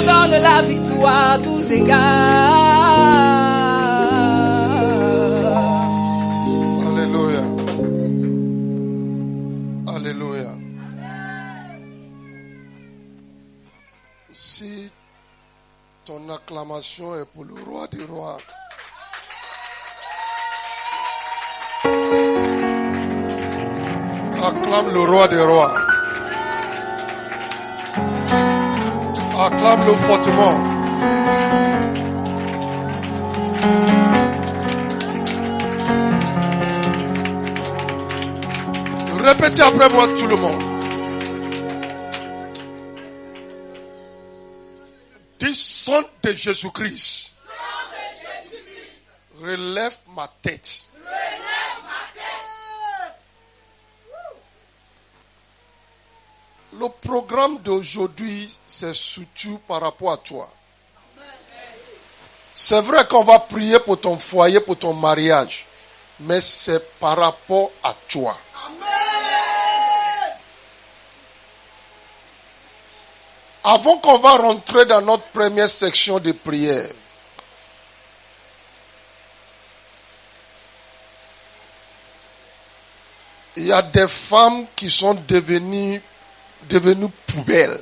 donne la victoire à tous égards. Alléluia. Alléluia. Si ton acclamation est pour le roi des rois, acclame le roi des rois. Acclame-le fortement. Répétez après moi tout le monde. Dis, sang de Jésus-Christ. Relève ma tête. Le programme d'aujourd'hui, c'est surtout par rapport à toi. C'est vrai qu'on va prier pour ton foyer, pour ton mariage, mais c'est par rapport à toi. Avant qu'on va rentrer dans notre première section de prière, il y a des femmes qui sont devenues poubelles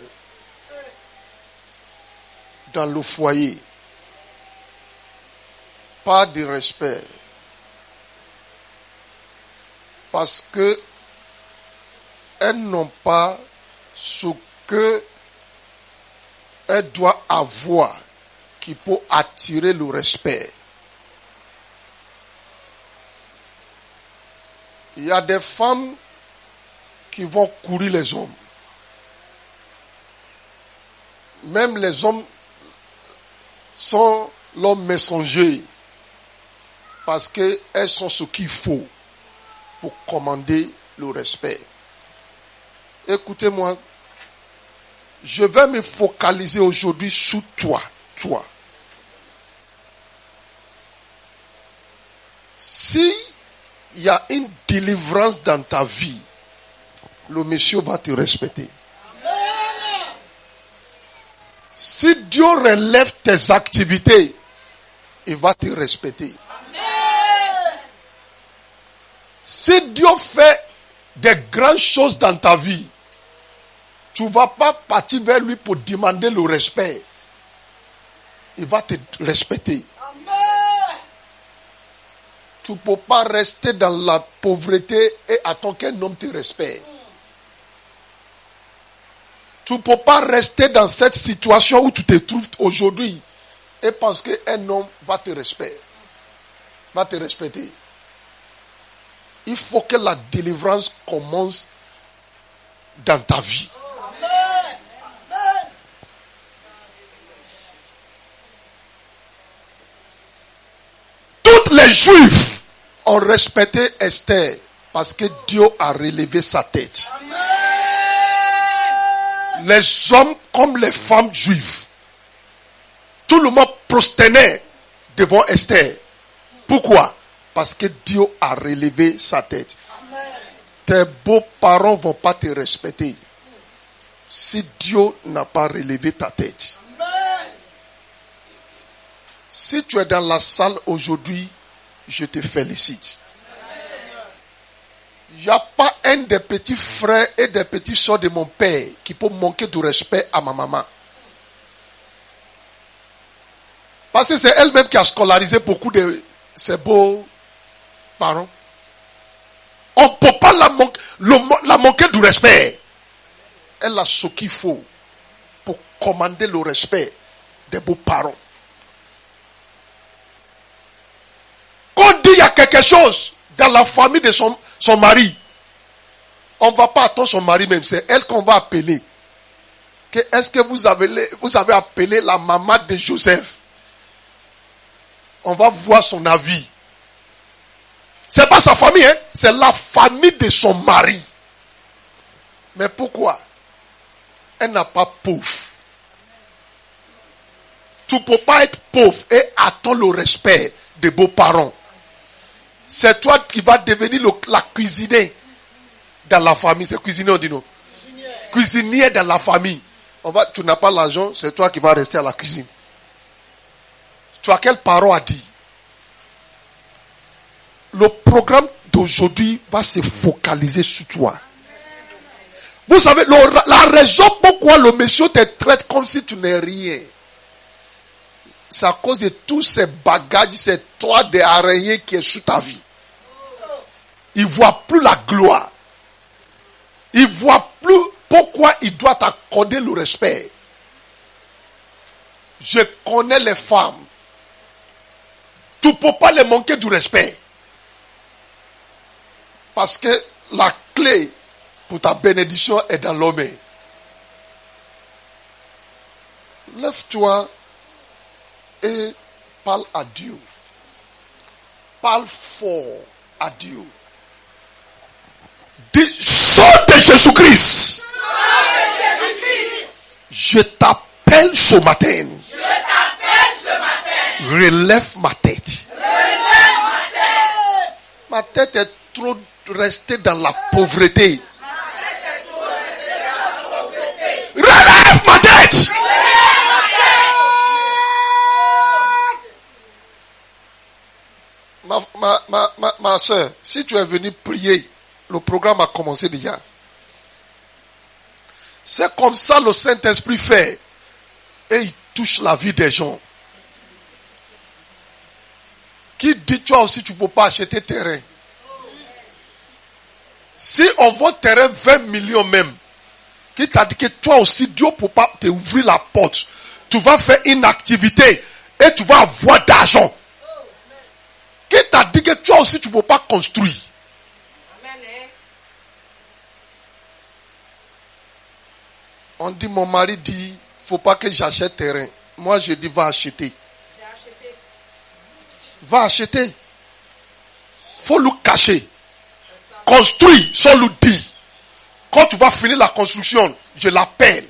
dans le foyer. Pas de respect. Parce que elles n'ont pas ce que elles doivent avoir qui peut attirer le respect. Il y a des femmes qui vont courir les hommes. Même les hommes sont leurs messagers parce qu'elles sont ce qu'il faut pour commander le respect. Écoutez-moi, je vais me focaliser aujourd'hui sur toi. Si il y a une délivrance dans ta vie, le monsieur va te respecter. Si Dieu relève tes activités, il va te respecter. Si Dieu fait des grandes choses dans ta vie, tu ne vas pas partir vers lui pour demander le respect. Il va te respecter. Tu ne peux pas rester dans la pauvreté et attendre qu'un homme te respecte. Tu ne peux pas rester dans cette situation où tu te trouves aujourd'hui et penser qu'un homme va te respecter. Il faut que la délivrance commence dans ta vie. Toutes les Juifs ont respecté Esther parce que Dieu a relevé sa tête. Les hommes comme les femmes juives, tout le monde prosternait devant Esther. Pourquoi? Parce que Dieu a relevé sa tête. Tes beaux-parents ne vont pas te respecter si Dieu n'a pas relevé ta tête. Si tu es dans la salle aujourd'hui, je te félicite. Il n'y a pas un des petits frères et des petits soeurs de mon père qui peut manquer de respect à ma maman. Parce que c'est elle-même qui a scolarisé beaucoup de ses beaux parents. On ne peut pas la manquer du respect. Elle a ce qu'il faut pour commander le respect des beaux-parents. Quand on dit qu'il y a quelque chose dans la famille de son mari, on ne va pas attendre son mari même, c'est elle qu'on va appeler. Est-ce que vous avez appelé la maman de Joseph? On va voir son avis. C'est pas sa famille, hein? C'est la famille de son mari. Mais pourquoi? Elle n'a pas pauvre. Tu ne peux pas être pauvre et attendre le respect des beaux-parents. C'est toi qui vas devenir la cuisinière dans la famille. C'est cuisinier, on dit non? Cuisinière dans la famille. Tu n'as pas l'argent, c'est toi qui vas rester à la cuisine. Tu as quelle parole à dire? Le programme d'aujourd'hui va se focaliser sur toi. Vous savez, la raison pourquoi le monsieur te traite comme si tu n'es rien, c'est à cause de tous ces bagages, ces toits d'araignée qui est sur ta vie. Il ne voit plus la gloire. Il ne voit plus pourquoi il doit t'accorder le respect. Je connais les femmes. Tu ne peux pas les manquer du respect. Parce que la clé pour ta bénédiction est dans l'homme. Lève-toi et parle à Dieu. Parle fort à Dieu. Dis, sang de Jésus-Christ. Je t'appelle ce matin. Relève ma tête. Ma tête est trop restée dans la pauvreté. Relève ma tête. Ma soeur, si tu es venu prier, le programme a commencé déjà. C'est comme ça le Saint-Esprit fait. Et il touche la vie des gens. Qui dit toi aussi tu ne peux pas acheter terrain? Si on vend terrain 20 millions même, qui t'a dit que toi aussi Dieu ne peut pas t'ouvrir la porte. Tu vas faire une activité et tu vas avoir d'argent. Qui t'a dit que toi aussi tu ne peux pas construire? On dit, mon mari dit, il ne faut pas que j'achète terrain. Moi, je dis, va acheter. Va acheter. Il faut le cacher. Construis, sans le dire. Quand tu vas finir la construction, je l'appelle.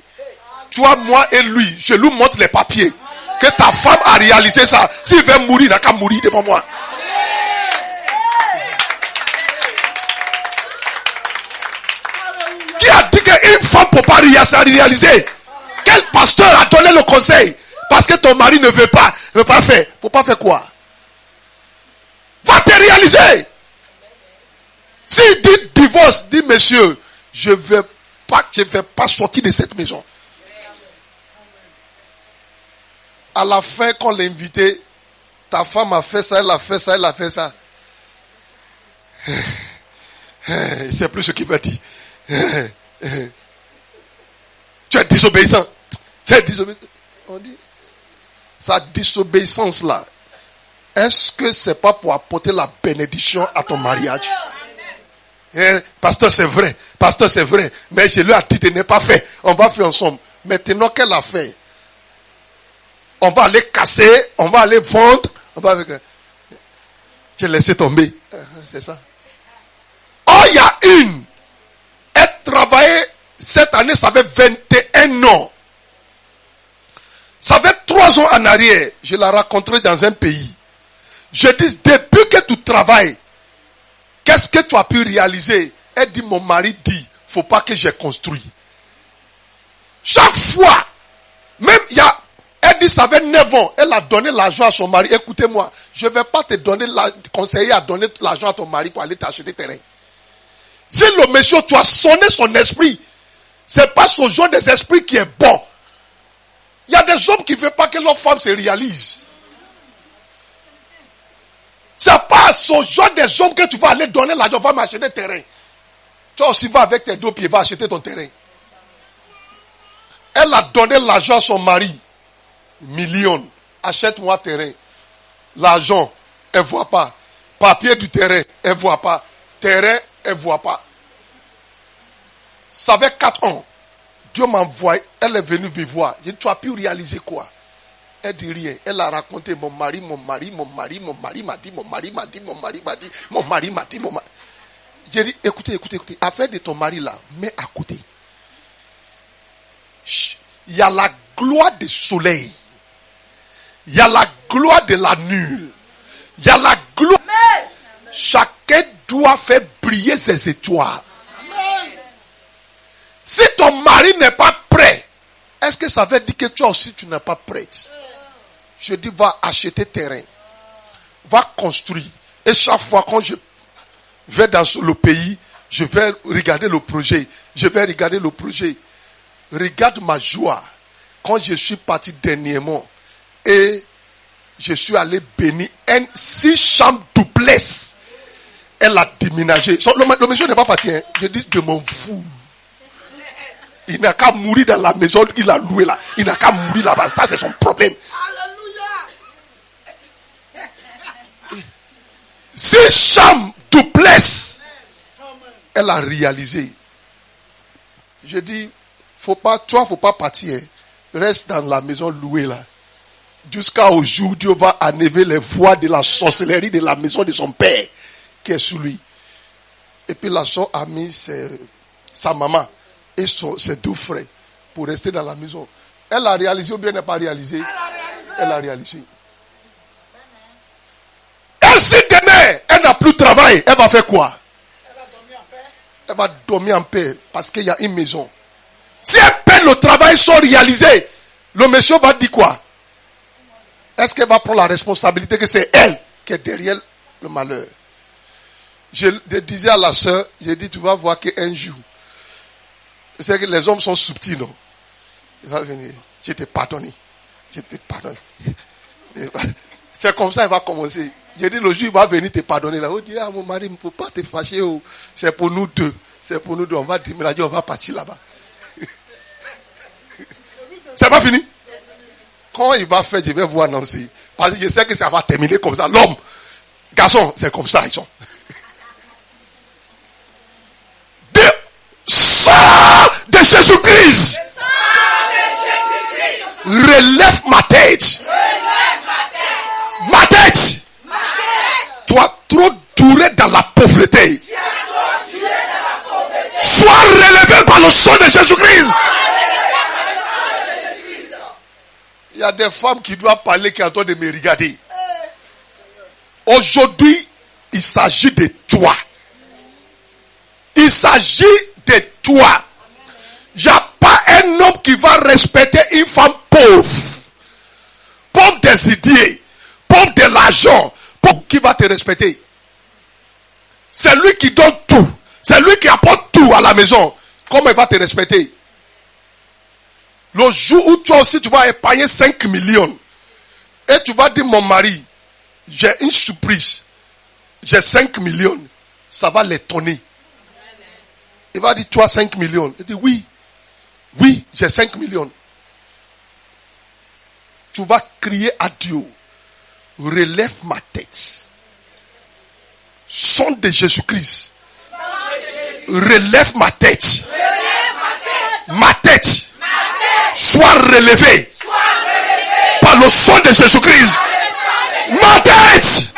Tu vois, moi et lui, je lui montre les papiers. Que ta femme a réalisé ça. S'il veut mourir, il n'a qu'à mourir devant moi. Qui a dit qu'une femme ne peut pas réaliser? Quel pasteur a donné le conseil? Parce que ton mari ne veut pas faire. Il ne faut pas faire quoi? Va te réaliser. S'il dit divorce, dis monsieur, je ne vais pas sortir de cette maison. À la fin, quand l'invité, ta femme a fait ça, elle a fait ça, elle a fait ça. C'est plus ce qu'il veut dire. Tu es désobéissant. Tu es désobéissant. On dit, sa désobéissance là, est-ce que c'est pas pour apporter la bénédiction à ton mariage? Pasteur, c'est vrai. Pasteur, c'est vrai. Mais je lui ai dit, tu n'es pas fait. On va faire ensemble. Maintenant qu'elle a fait, on va aller casser, on va aller vendre. Tu as laissé tomber. C'est ça. Oh, il y a une. Elle travaillait cette année, ça avait 21 ans. Ça fait 3 ans en arrière. Je la rencontrais dans un pays. Je dis, depuis que tu travailles, qu'est-ce que tu as pu réaliser? Elle dit, mon mari dit, faut pas que j'ai construit. Chaque fois, même elle dit, ça fait 9 ans, elle a donné l'argent à son mari. Écoutez-moi, je ne vais pas te conseiller à donner l'argent à ton mari pour aller t'acheter terrain. Si le monsieur, tu as sonné son esprit, c'est pas ce genre d'esprit qui est bon. Il y a des hommes qui ne veulent pas que leur femme se réalise. C'est pas ce genre des hommes que tu vas aller donner l'argent, va m'acheter terrain. Toi aussi vas avec tes 2 pieds, va acheter ton terrain. Elle a donné l'argent à son mari. Millions. Achète-moi terrain. L'argent, elle ne voit pas. Papier du terrain, elle ne voit pas. Terrain, elle ne voit pas. Ça fait 4 ans. Dieu m'envoie, elle est venue me voir. Je dis, tu as pu réaliser quoi? Elle dit rien. Elle a raconté, mon mari m'a dit. J'ai dit, écoutez. Affaire de ton mari là, mets à côté. Il y a la gloire du soleil. Il y a la gloire de la nuit. Il y a la gloire. Chacun doit faire briller ses étoiles. Si ton mari n'est pas prêt, est-ce que ça veut dire que toi aussi tu n'es pas prête? Je dis, va acheter terrain. Va construire. Et chaque fois quand je vais dans le pays, je vais regarder le projet. Je vais regarder le projet. Regarde ma joie. Quand je suis parti dernièrement et je suis allé bénir un 6 chambres duplex. Elle a déménagé. Le monsieur n'est pas parti. Hein. Je dis, je m'en fous. Il n'a qu'à mourir dans la maison qu'il a louée là. Il n'a qu'à mourir là-bas. Ça, c'est son problème. Alléluia. 6 chambres duplex. Elle a réalisé. Je dis, faut pas partir. Hein. Reste dans la maison louée là. Jusqu'au jour où Dieu va enlever les voies de la sorcellerie de la maison de son père qui est sous lui. Et puis la soeur a mis sa maman et ses 2 frères pour rester dans la maison. Elle a réalisé ou bien n'a pas réalisé? Elle a réalisé. Et si demain elle n'a plus de travail, elle va faire quoi? Elle va dormir en paix parce qu'il y a une maison. Si elle perd le travail sans réaliser, le monsieur va dire quoi? Est-ce qu'elle va prendre la responsabilité que c'est elle qui est derrière le malheur? Je disais à la sœur, j'ai dit, tu vas voir qu'un jour, je sais que les hommes sont subtils, non? Il va venir, je t'ai pardonné. C'est comme ça, il va commencer. J'ai dit, le jour, il va venir te pardonner. Là, on dit, ah, mon mari, il ne faut pas te fâcher. Oh. C'est pour nous deux. On va déménager, on va partir là-bas. C'est pas fini? Quand il va faire, je vais vous annoncer. Parce que je sais que ça va terminer comme ça. L'homme, garçon, c'est comme ça, ils sont. Sang de Jésus-Christ. Relève ma tête. Ma tête. Tu as trop duré dans la pauvreté. Sois relevé par le sang de Jésus-Christ. Il y a des femmes qui doivent parler, qui ont en train de me regarder. Aujourd'hui, il s'agit de toi. Il s'agit de toi. Il n'y a pas un homme qui va respecter une femme pauvre. Pauvre des idées. Pauvre de l'argent. Pauvre qui va te respecter. C'est lui qui donne tout. C'est lui qui apporte tout à la maison. Comment il va te respecter? Le jour où toi aussi tu vas épargner 5 millions. Et tu vas dire, mon mari, j'ai une surprise. J'ai 5 millions. Ça va l'étonner. Il va dire, tu as 5 millions. Il dit, oui. Oui, j'ai 5 millions. Tu vas crier à Dieu. Relève ma tête. Son de Jésus-Christ. Relève ma tête. Ma tête. Sois relevée. Par le sang de Jésus-Christ. Ma tête.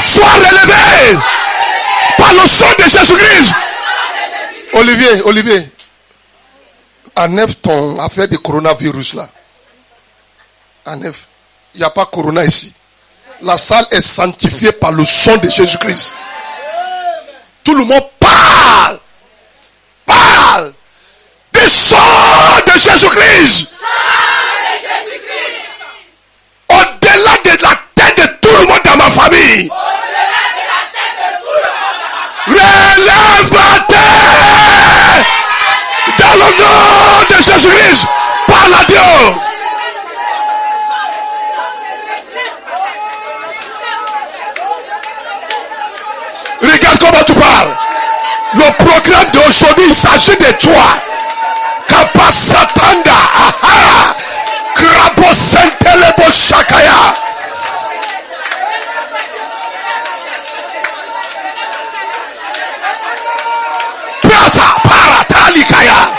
Sois relevée. Par le sang de Jésus-Christ. Olivier. Enlève ton affaire de coronavirus là. Enlève. Il n'y a pas corona ici. La salle est sanctifiée par le sang de Jésus-Christ. Tout le monde parle. Parle. Du sang de Jésus-Christ. Au-delà de la tête de tout le monde dans ma famille. Relève ma tête. Dans le nom de Jésus-Christ. Parle à Dieu. Regarde comment tu parles. Le programme d'aujourd'hui, il s'agit de toi. Kapasatanda. Aha. Krabosentelebo Shakaya. Prata Paratalikaya.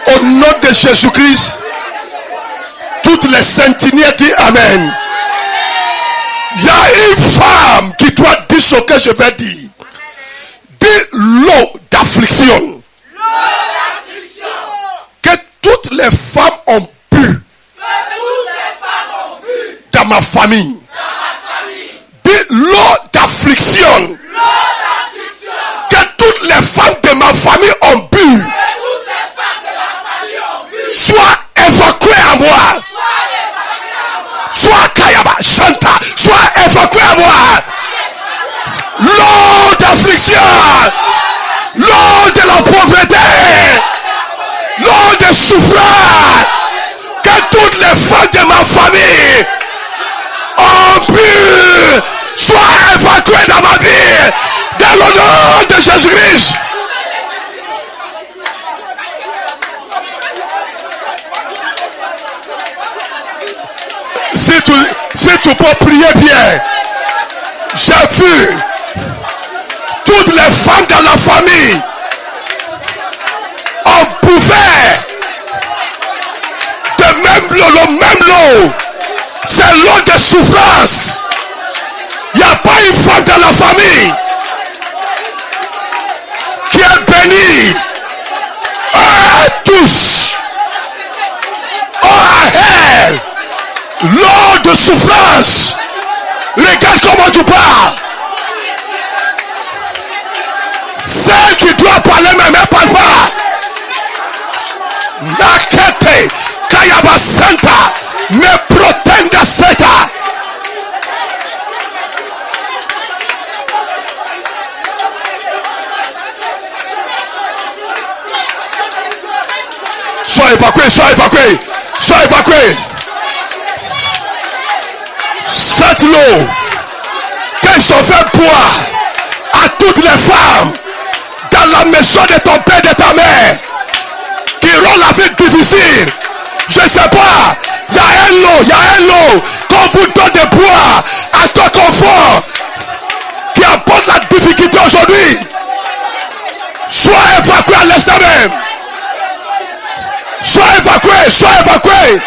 Au nom de Jésus-Christ, toutes les sentinelles disent Amen. Il y a une femme qui doit dire ce que je vais dire. Dis l'eau d'affliction. Que toutes les femmes ont bu dans ma famille. Dis l'eau d'affliction que toutes les femmes de ma famille ont bu soit évacuée à moi. Soit Kayaba, Chanta, soit évacuée à moi. L'eau d'affliction, l'eau de la pauvreté, l'eau de souffrance que toutes les femmes de ma famille ont bu soit évacuée dans ma vie dans le nom de Jésus-Christ. Si tu peux prier bien, j'ai vu toutes les femmes dans la famille on pouvait de même l'eau, c'est l'eau de souffrance. Il n'y a pas une femme dans la famille qui est bénie. Oh, tous. Oh, elle. L'eau de souffrance. Regarde comment tu parles. Celle qui doit parler, mais ne parle pas. Nakete, Kayaba Santa, me protenda Seta. Sois évacué, sois évacué, sois évacué. Cette eau qu'ils ont fait boire à toutes les femmes dans la maison de ton père et de ta mère qui rend la vie difficile. Je ne sais pas, il y a un lot qu'on vous donne de boire à ton confort qui apporte la difficulté aujourd'hui. Sois évacué à l'instant même. Sois évacué, sois évacué.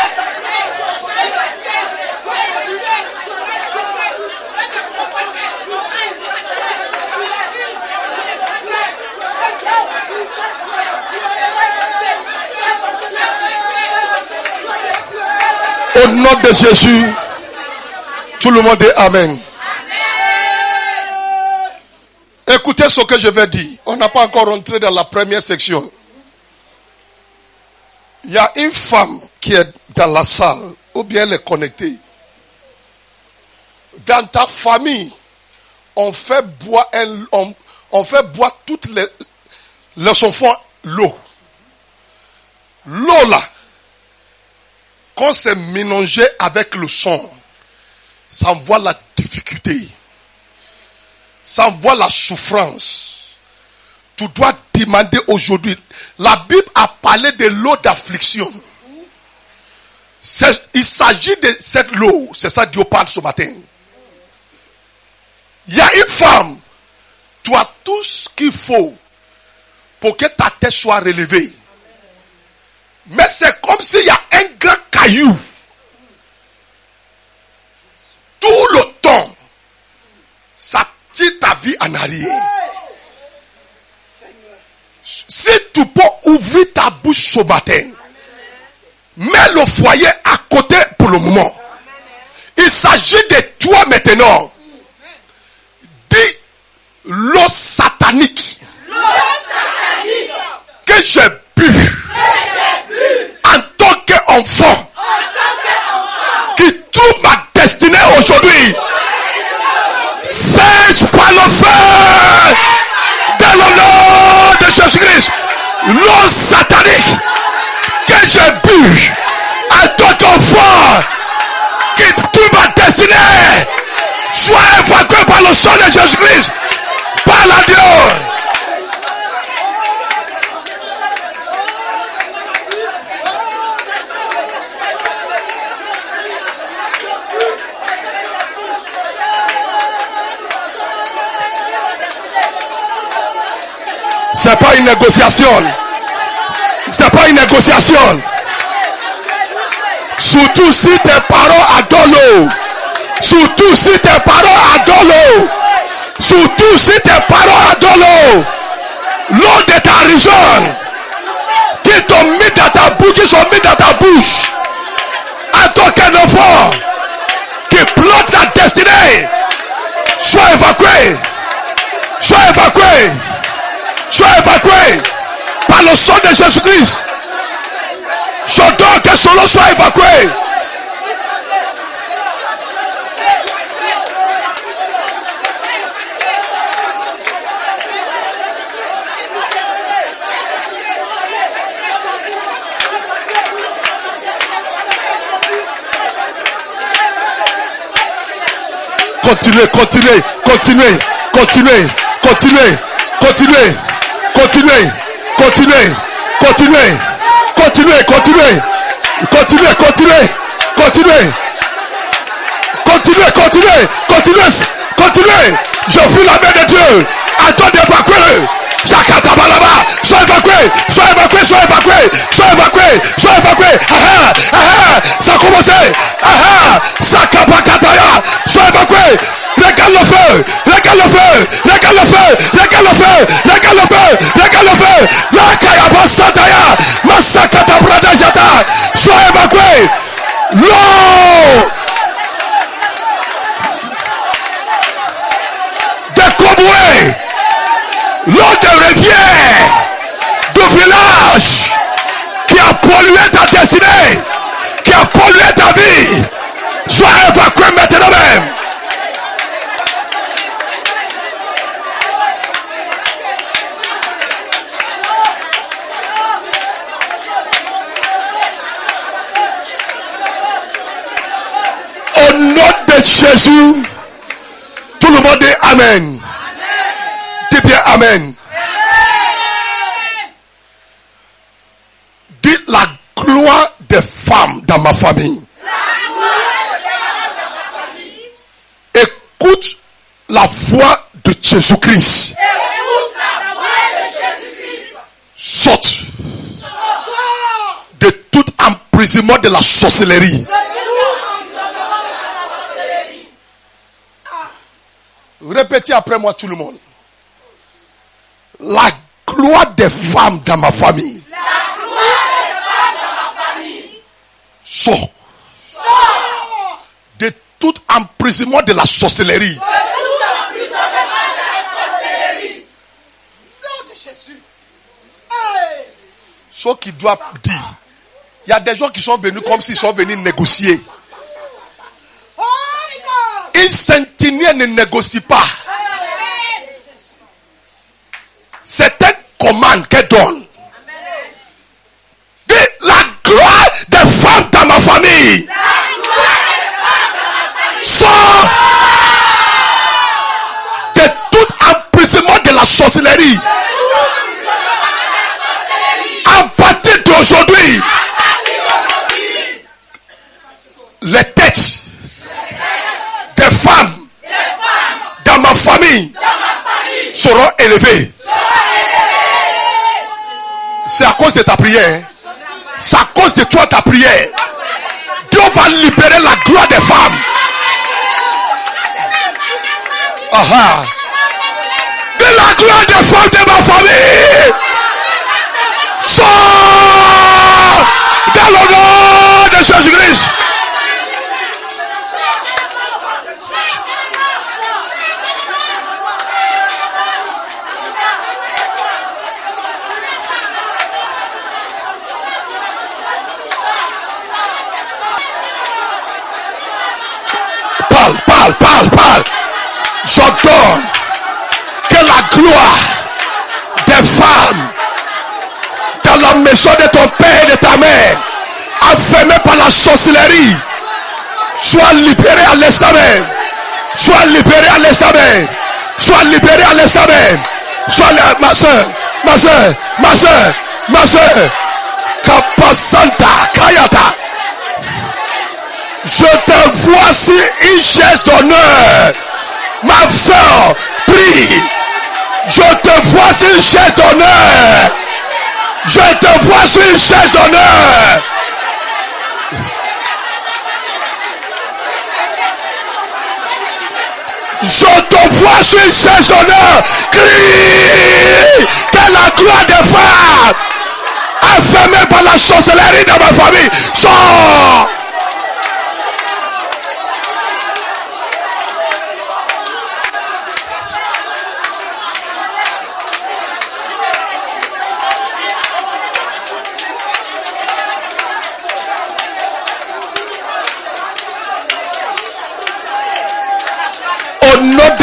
Au nom de Jésus, tout le monde dit Amen. Écoutez ce que je vais dire. On n'a pas encore rentré dans la première section. Il y a une femme qui est dans la salle, ou bien elle est connectée. Dans ta famille, on fait boire toutes les enfants l'eau. L'eau là, quand c'est mélangé avec le sang, ça envoie la difficulté. Ça envoie la souffrance. Tu dois demander aujourd'hui. La Bible a parlé de l'eau d'affliction. Il s'agit de cette eau. C'est ça que Dieu parle ce matin. Il y a une femme. Tu as tout ce qu'il faut pour que ta tête soit relevée. Mais c'est comme s'il y a un grand caillou. Tout le temps, ça tire ta vie en arrière. Si tu peux ouvrir ta bouche ce matin, mets le foyer à côté pour le moment. Il s'agit de toi maintenant. Dis l'eau satanique que j'ai bu en tant qu'enfant qui trouve ma destinée aujourd'hui. Sèche par le feu dans le nom de Jésus-Christ. L'eau satanique que j'ai bu en tant qu'enfant qui trouve ma destinée soit évacuée par le sang de Jésus-Christ. Par la Dieu. C'est pas une négociation. C'est pas une négociation. Surtout si tes parents adorent l'eau. Surtout si tes parents adorent l'eau. Surtout si tes parents adorent l'eau. L'eau de ta région. Qui t'ont mis dans ta bouche. Qui sont mis dans ta bouche. En tant qu'un enfant. Qui plante la destinée. Sois évacué. Sois évacué. Sois évacué. Par le sang de Jésus-Christ. J'ordonne que son nom soit évacué. Continuez, continuez, continuez, continuez, continuez, continuez, continuez, continuez, continuez, continuez, continuez, continuez, continuez, continuez, continuez, continuez, continuez, continuez. Je vous la main de Dieu. Attends d'évacuer. Zakatabalaba, sois évacué, sois évacué, sois évacué, sois évacué, sois évacué. Ah ah, ça a commencé. Ah Sakapakataya, sois évacué. Regarde le feu, regarde le feu, regarde le feu, regarde le feu, regarde le feu, regarde le feu. La Kayabasataya, Masakata Bradajata, sois évacué. L'eau de Koboué. L'eau de rivière, de village qui a pollué ta destinée, qui a pollué ta vie, sois évacué maintenant même. Au nom de Jésus, tout le monde dit Amen. Dis bien Amen. Dis la gloire des femmes dans ma famille. Écoute la voix de Jésus-Christ. Sorte de tout emprisonnement de la sorcellerie. Répétez après moi tout le monde. La gloire des femmes dans ma famille. La gloire des femmes dans ma famille. Sort. De tout emprisonnement de la sorcellerie. Nom de Jésus. Ce qui doit dire. Il y a des gens qui sont venus comme s'ils sont venus négocier. Une centenier ne négocie pas. C'est une commande qu'elle donne. Dis la gloire des femmes dans ma famille. Sors de tout emprisonnement de la sorcellerie. À partir d'aujourd'hui, les têtes des femmes dans ma famille seront élevées. C'est à cause de ta prière. C'est à cause de toi ta prière. Dieu va libérer la gloire des femmes. Aha. De la gloire des femmes de ma famille. Sors dans le nom de Jésus-Christ. Parle. J'ordonne que la gloire des femmes dans la maison de ton père et de ta mère, enfermée par la sorcellerie, soit libérée à l'instant même. Sois libérée à l'instant même. Sois libérée à l'instant même. Ma soeur, Kapasanta, Kayata. Je te vois sur une chaise d'honneur. Ma soeur, prie. Je te vois sur une chaise d'honneur. Je te vois sur une chaise d'honneur. Je te vois sur une chaise d'honneur. Crie que la gloire des femmes enfermée par la sorcellerie de ma famille sort.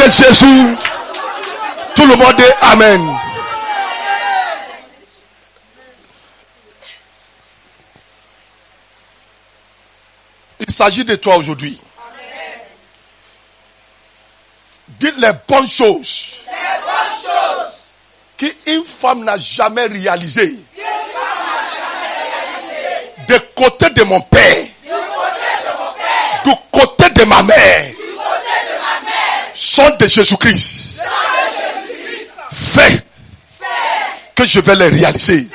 de Jésus. Tout le monde dit Amen. Il s'agit de toi aujourd'hui. Dites les bonnes choses. Qu'une femme n'a jamais réalisé. Du côté de mon père. Du côté de ma mère. Sont de Jésus-Christ. Fait que je vais les réaliser.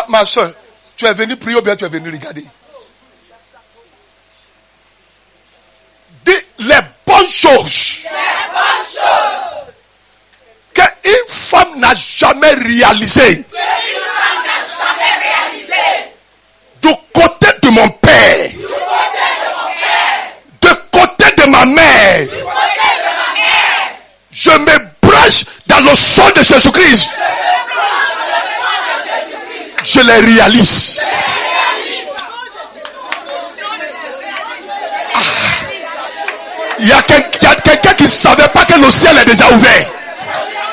Ma soeur, tu es venu prier ou bien tu es venu regarder? Dis les bonnes choses. Qu'une femme n'a jamais réalisé. Du côté de mon père. Du côté de ma mère. Je me branche dans le sang de Jésus-Christ. Je les réalise. Il y a quelqu'un qui ne savait pas que le ciel est déjà ouvert.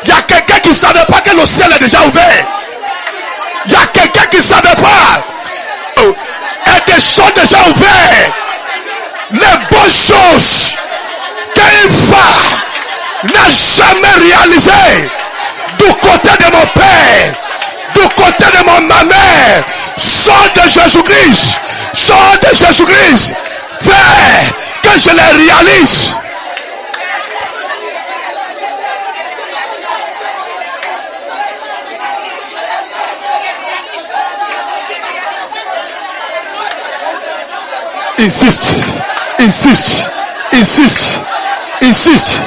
Il y a quelqu'un qui ne savait pas que le ciel est déjà ouvert. Il y a quelqu'un qui ne savait pas. Et des sont déjà ouverts. Les bonnes choses qu'une femme n'a jamais réalisées du côté de mon père, du côté de ma mère, sont de Jésus-Christ. Sont de Jésus-Christ. Fais que je les réalise. Insiste, insiste, insiste, insiste.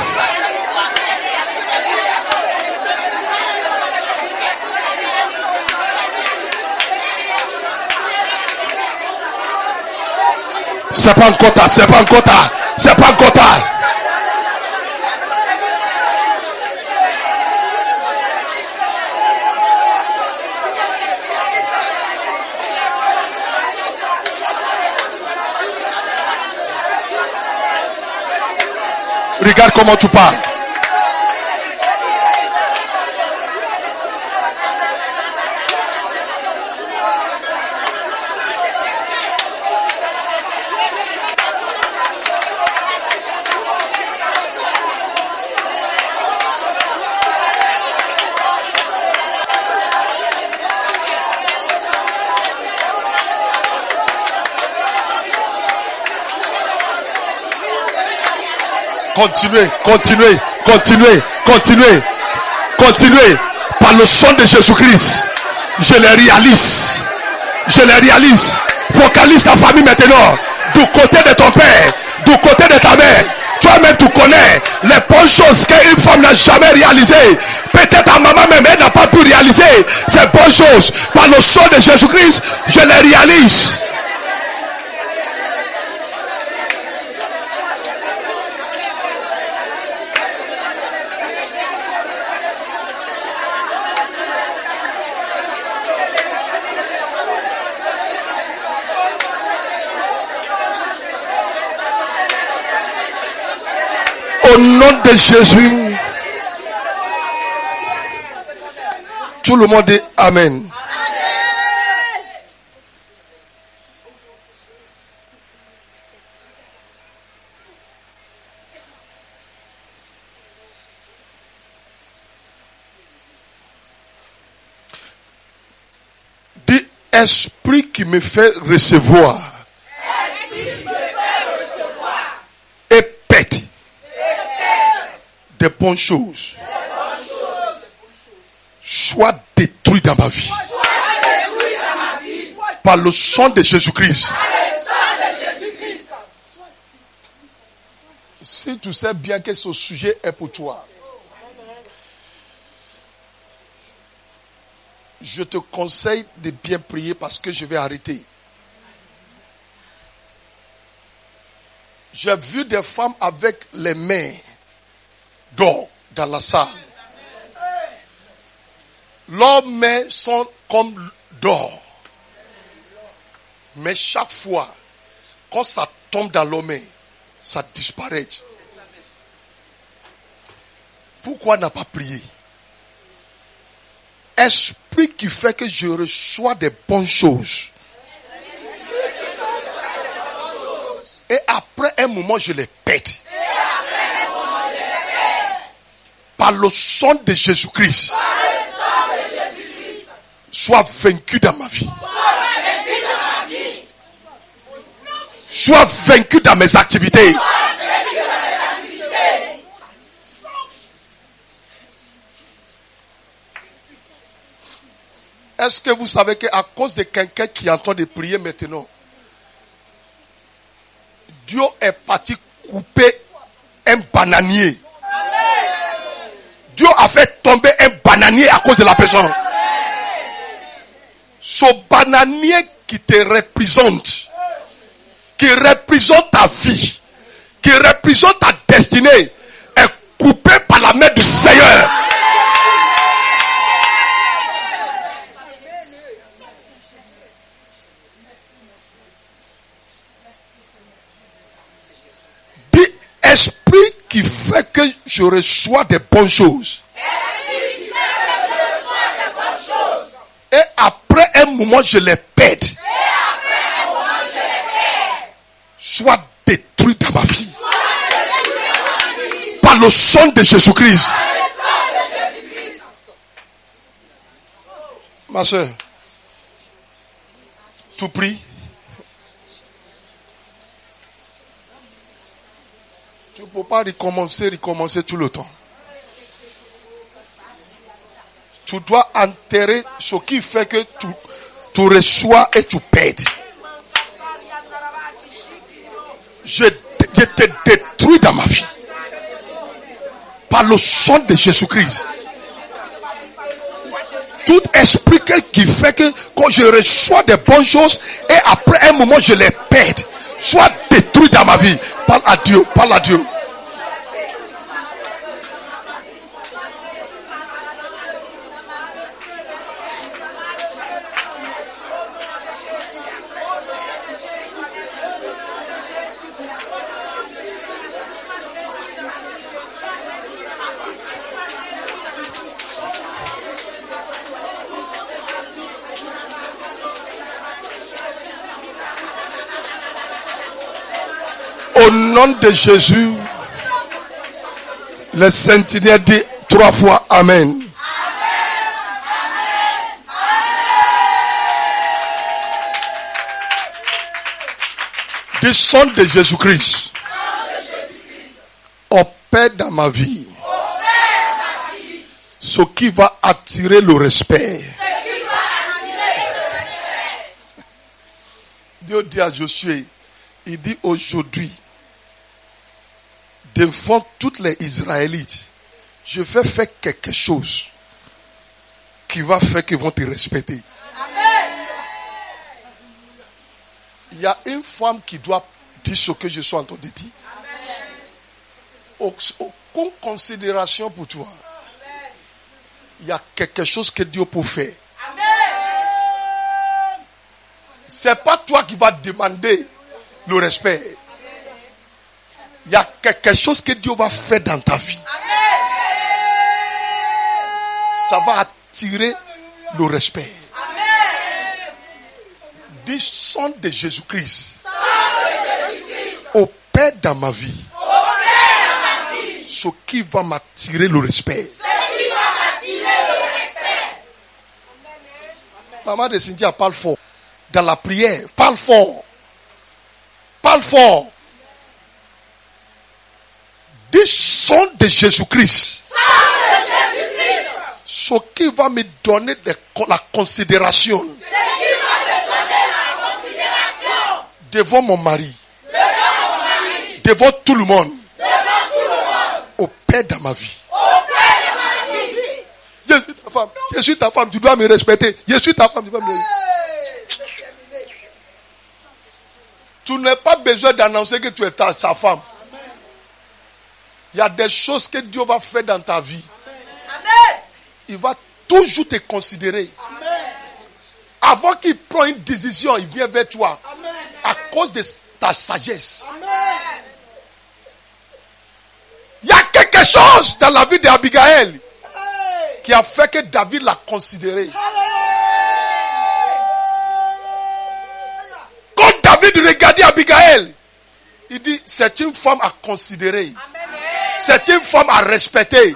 C'est pas encore tard, c'est pas encore tard, c'est pas encore tard. Regarde comment tu parles. Continuez, continuez, continuez, continuez, continuez. Par le sang de Jésus-Christ, je les réalise. Je les réalise. Focalise ta famille maintenant. Du côté de ton père, du côté de ta mère. Toi-même, tu connais les bonnes choses qu'une femme n'a jamais réalisées. Peut-être ta maman même n'a pas pu réaliser ces bonnes choses. Par le sang de Jésus-Christ, je les réalise. Au nom de Jésus, tout le monde dit Amen. Dis esprit qui me fait recevoir. Et pète. Des bonnes choses soient détruites dans ma vie par le sang de Jésus-Christ. Si tu sais bien que ce sujet est pour toi, je te conseille de bien prier parce que je vais arrêter. J'ai vu des femmes avec les mains d'or dans la salle. Leurs mains sont comme d'or. Mais chaque fois quand ça tombe dans l'homme, ça disparaît. Pourquoi n'a pas prié? Esprit qui fait que je reçois des bonnes choses. Et après un moment, je les pète. Par le sang de Jésus-Christ. Sois vaincu dans ma vie. Sois vaincu dans mes activités. Est-ce que vous savez qu'à cause de quelqu'un qui est en train de prier maintenant, Dieu est parti couper un bananier. Dieu a fait tomber un bananier à cause de la personne. Ce bananier qui te représente, qui représente ta vie, qui représente ta destinée, est coupé par la main du Seigneur. Esprit qui fait que je reçois des bonnes choses. Et après un moment, je les perds. Sois détruit dans ma vie. Par le sang de Jésus-Christ. Ma soeur, tu pries. Tu ne peux pas recommencer tout le temps. Tu dois enterrer ce qui fait que tu reçois et tu perds. Je te détruis dans ma vie. Par le sang de Jésus-Christ. Tout esprit qui fait que quand je reçois des bonnes choses et après un moment je les perds. Sois détruit dans ma vie. Parle à Dieu, parle à Dieu. Au nom de Jésus, le Saint-Seigneur dit 3 fois Amen. Du sang de Jésus-Christ, opère dans ma vie ce qui va attirer le respect. Dieu dit à Josué, il dit aujourd'hui, devant toutes les Israélites, je vais faire quelque chose qui va faire qu'ils vont te respecter. Amen. Il y a une femme qui doit dire ce que je suis en train de dire. Aucune considération pour toi. Amen. Il y a quelque chose que Dieu peut faire. Amen. C'est pas toi qui vas demander le respect. Il y a quelque chose que Dieu va faire dans ta vie. Amen. Ça va attirer le respect. Amen. Du sang de Jésus-Christ. Opère dans ma vie. Ce qui va m'attirer le respect. Maman de Cynthia, parle fort. Dans la prière, parle fort. Parle fort. Du sang de Jésus-Christ. Ce qui va me donner la considération. Devant mon mari. Devant tout le monde. Opère dans ma vie. Je suis ta femme, tu dois me respecter. Je suis ta femme, tu dois me respecter. Tu n'as pas besoin d'annoncer que tu es sa femme. Il y a des choses que Dieu va faire dans ta vie. Amen. Il va toujours te considérer. Amen. Avant qu'il prenne une décision, il vient vers toi. Amen. À cause de ta sagesse. Il y a quelque chose dans la vie d'Abigail qui a fait que David l'a considéré. Quand David regardait Abigail, il dit, c'est une femme à considérer. C'est une femme à respecter.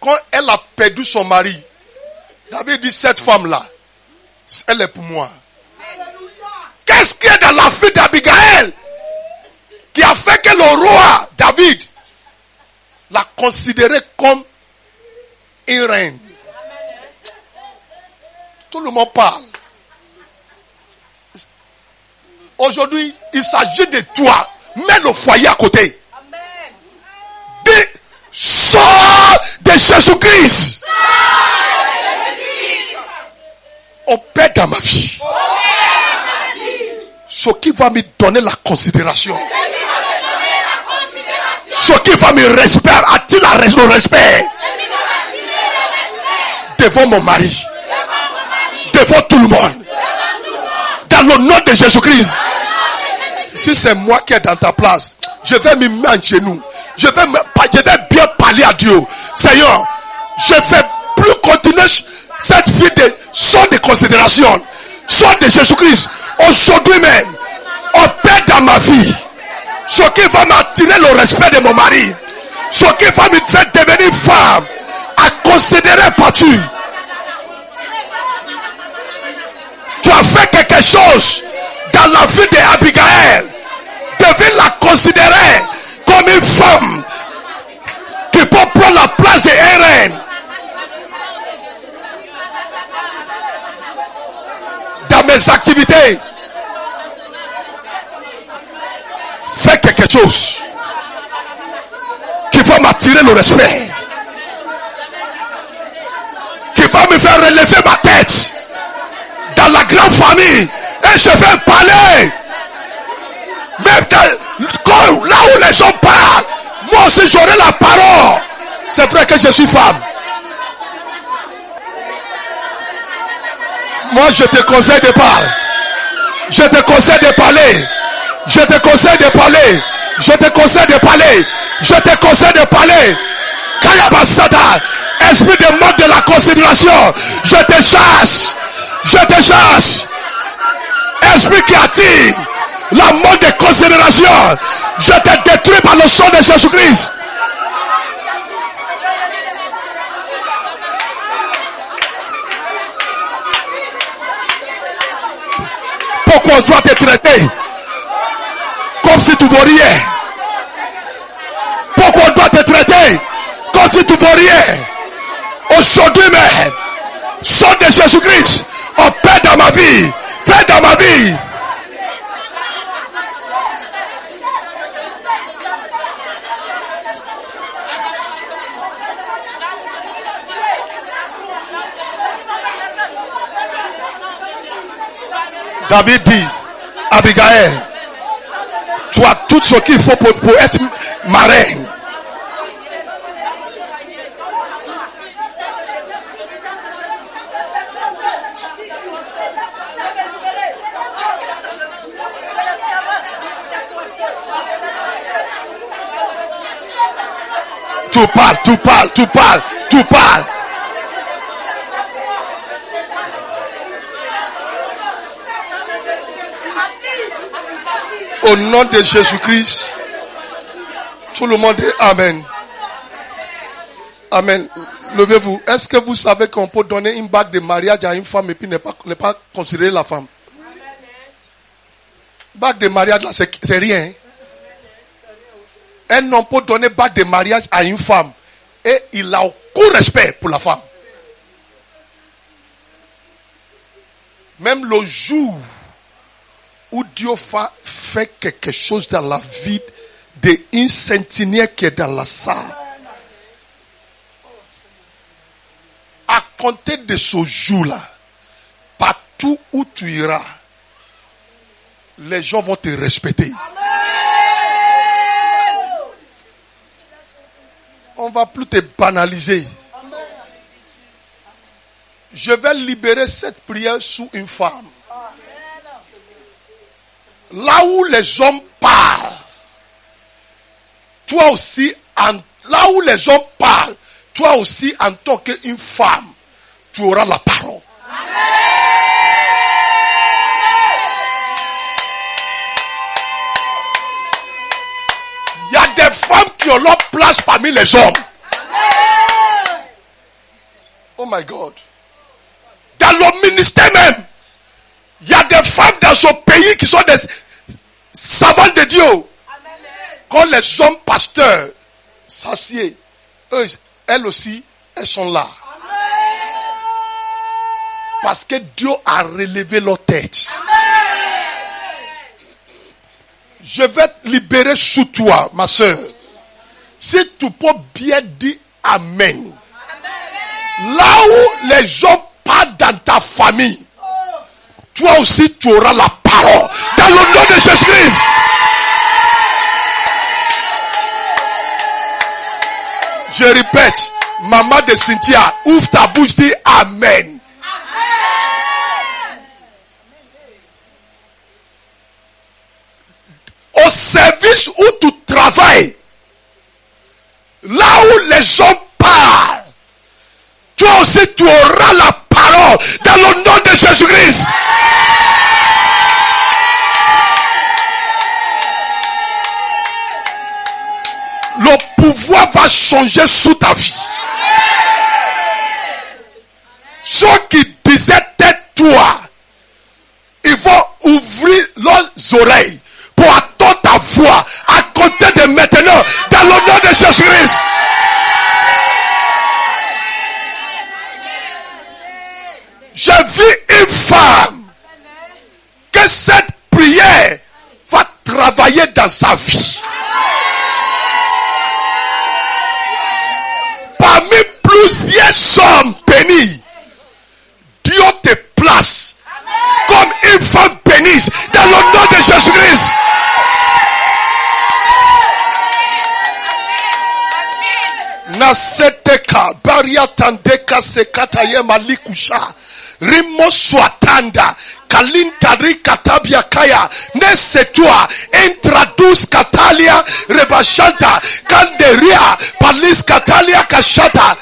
Quand elle a perdu son mari, David dit, cette femme-là, elle est pour moi. Qu'est-ce qu'il y a dans la vie d'Abigail qui a fait que le roi David l'a considéré comme une reine? Tout le monde parle. Aujourd'hui, il s'agit de toi. Mets le foyer à côté. Dis, sors de Jésus-Christ. Opère dans ma vie. Ce qui va me donner la considération. Ce qui va me respecter, attire le respect. Devant mon mari. Devant tout le monde. Dans le nom de Jésus-Christ. Si c'est moi qui est dans ta place, je vais me mettre en genoux. Je vais bien parler à Dieu. Seigneur, je ne vais plus continuer cette vie de sans de considération. Sans de Jésus-Christ. Aujourd'hui même, opère dans ma vie. Ce qui va m'attirer le respect de mon mari. Ce qui va me faire devenir femme. À considérer par-tu. Tu as fait quelque chose dans la vie d'Abigail. Devine la considérer comme une femme qui peut prendre la place de reine. Dans mes activités, fais quelque chose qui va m'attirer le respect, qui va me faire relever ma tête dans la grande famille, et je vais parler. Même là où les gens parlent, moi aussi j'aurai la parole. C'est vrai que je suis femme. Moi je te conseille de parler. Je te conseille de parler. Je te conseille de parler. Je te conseille de parler. Je te conseille de parler. Kayabasada, esprit de mode de la considération, je te chasse. Je te chasse. Esprit qui attire la mode de considération, je te détruis par le sang de Jésus-Christ. Pourquoi on doit te traiter comme si tu vaux rien? Pourquoi on doit te traiter comme si tu vaux rien? Aujourd'hui même, sang de Jésus-Christ, opère dans ma vie, fais dans ma vie. David dit, Abigail, tu as tout ce qu'il faut pour être ma reine. Tu parles. Au nom de Jésus-Christ, tout le monde dit Amen. Amen. Levez-vous. Est-ce que vous savez qu'on peut donner une bague de mariage à une femme et puis ne pas considérer la femme? Bague de mariage là, c'est rien. Un homme peut donner bague de mariage à une femme et il a aucun respect pour la femme. Même le jour où Dieu fait quelque chose dans la vie d'une centenière qui est dans la salle, à compter de ce jour-là, partout où tu iras, les gens vont te respecter. On va plus te banaliser. Je vais libérer cette prière sous une femme. Là où les hommes parlent, toi aussi, là où les hommes parlent, toi aussi, en tant qu'une femme, tu auras la parole. Il y a des femmes qui ont leur place parmi les hommes. Oh my God. Dans le ministère même, il y a des femmes dans ce pays qui sont des savantes de Dieu. Quand les hommes pasteurs s'assiedent, elles aussi, elles sont là. Parce que Dieu a relevé leur tête. Je vais te libérer sous toi, ma soeur. Si tu peux bien dire Amen. Là où les hommes partent dans ta famille, toi aussi tu auras la parole. Dans le nom de Jésus-Christ. Je répète, maman de Cynthia, ouvre ta bouche, dis Amen. Au service où tu travailles, là où les hommes parlent, toi aussi tu auras la parole dans le nom de Jésus-Christ. Le pouvoir va changer sous ta vie. Ceux qui disaient tais-toi, ils vont ouvrir leurs oreilles pour attendre ta voix à compter de maintenant dans le nom de Jésus-Christ. J'ai vu une femme que cette prière va travailler dans sa vie. Parmi plusieurs hommes bénis, Dieu te place comme une femme bénie dans le nom de Jésus-Christ. Naseteka baria tandeka sekataye malikusha rimo swatanda kalintari katabia kaya nesetua intradus katalia rebashanta kanderia palis katalia kashata.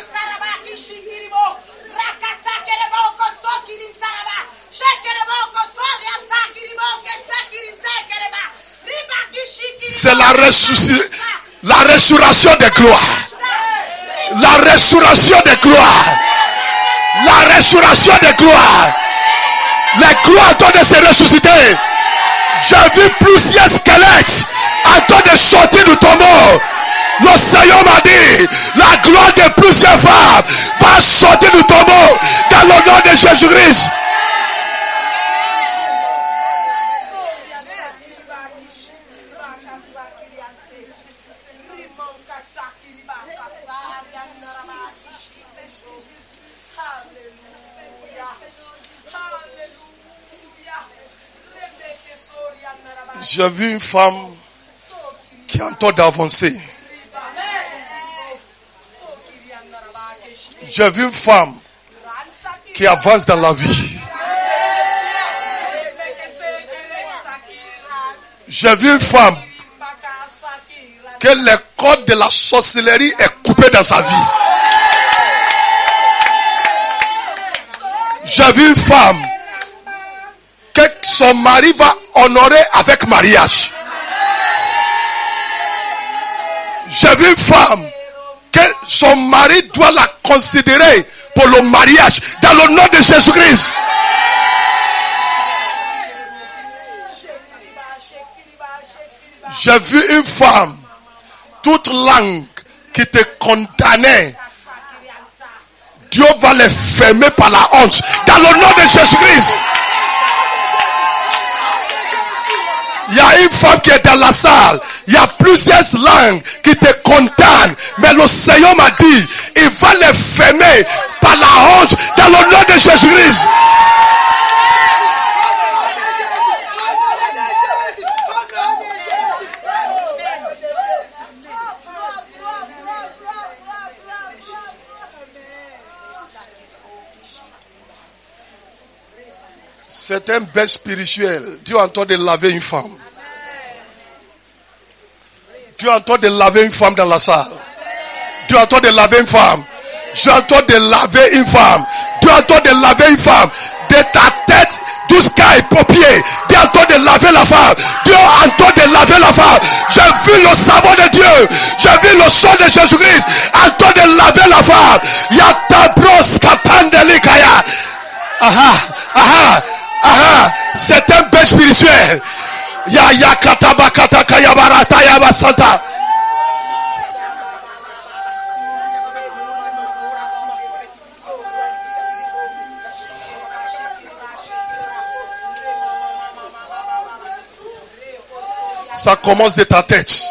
C'est la résurrection des gloires. La résurrection des gloires. La résurrection des gloires. Les gloires doivent se ressusciter. J'ai vu plusieurs squelettes en train de sortir du tombeau. Le Seigneur m'a dit, la gloire de plusieurs femmes va sortir du tombeau dans le nom de Jésus-Christ. J'ai vu une femme qui a en train d'avancer. J'ai vu une femme qui avance dans la vie. J'ai vu une femme que le code de la sorcellerie est coupé dans sa vie. J'ai vu une femme que son mari va honorer avec mariage. J'ai vu une femme que son mari doit la considérer pour le mariage dans le nom de Jésus-Christ. J'ai vu une femme, toute langue qui te condamnait, Dieu va les fermer par la honte dans le nom de Jésus-Christ. Il y a une femme qui est dans la salle. Il y a plusieurs langues qui te condamnent. Mais le Seigneur m'a dit, il va les fermer par la honte dans le nom de Jésus-Christ. C'est un bain spirituel. Dieu est en train de laver une femme. Dieu est en train de laver une femme dans la salle. Dieu est en train de laver une femme. Dieu est en train de laver une femme. Dieu est en train de laver une femme. De ta tête jusqu'à les paupières. Dieu est en train de laver la femme. Dieu est en train de laver la femme. J'ai vu le savon de Dieu. J'ai vu le sang de Jésus-Christ en train de laver la femme. Yatabros katandelikaya. C'est un bain spirituel. Ya katabakata kayabarata yabasanta. Ça commence de ta tête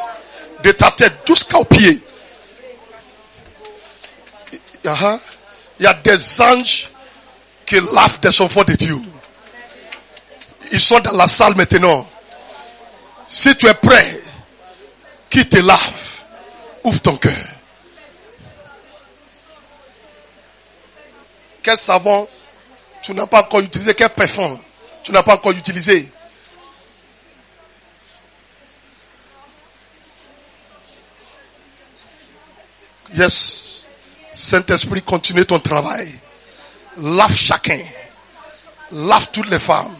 jusqu'au pied. Il y a des anges qui lavent des enfants de Dieu. Ils sont dans la salle maintenant. Si tu es prêt, qui te lave, ouvre ton cœur. Quel savon tu n'as pas encore utilisé? Quel parfum tu n'as pas encore utilisé? Yes. Saint-Esprit, continue ton travail. Lave chacun. Lave toutes les femmes.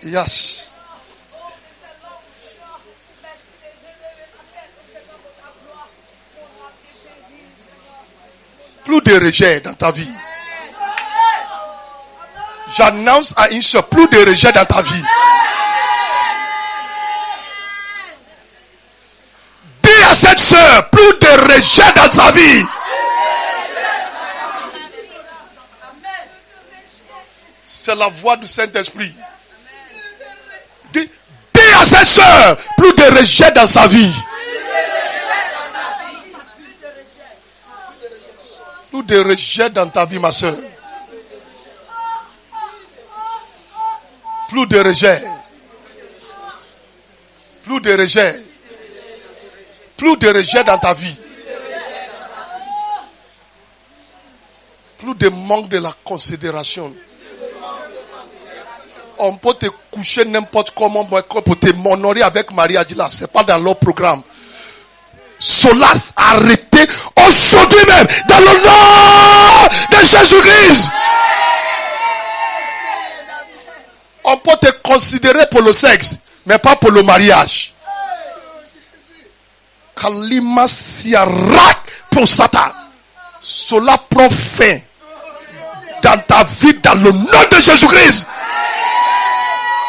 Yes. Plus de rejet dans ta vie. J'annonce à une seule, plus de rejet dans ta vie. Dis à cette soeur, plus de rejet dans ta vie. C'est la voix du Saint-Esprit. Dis à cette soeur, plus de rejet dans sa vie. Plus de rejet dans ta vie, ma soeur. Plus de rejet. Plus de rejet. Plus de rejet dans ta vie. Plus de manque de la considération. On peut te coucher n'importe comment pour te m'honorer avec Marie Adila. C'est pas dans leur programme. Cela arrêté aujourd'hui même dans le nom de Jésus-Christ. On peut te considérer pour le sexe, mais pas pour le mariage. Kalima siarak prosata. Cela prend fin dans ta vie dans le nom de Jésus-Christ.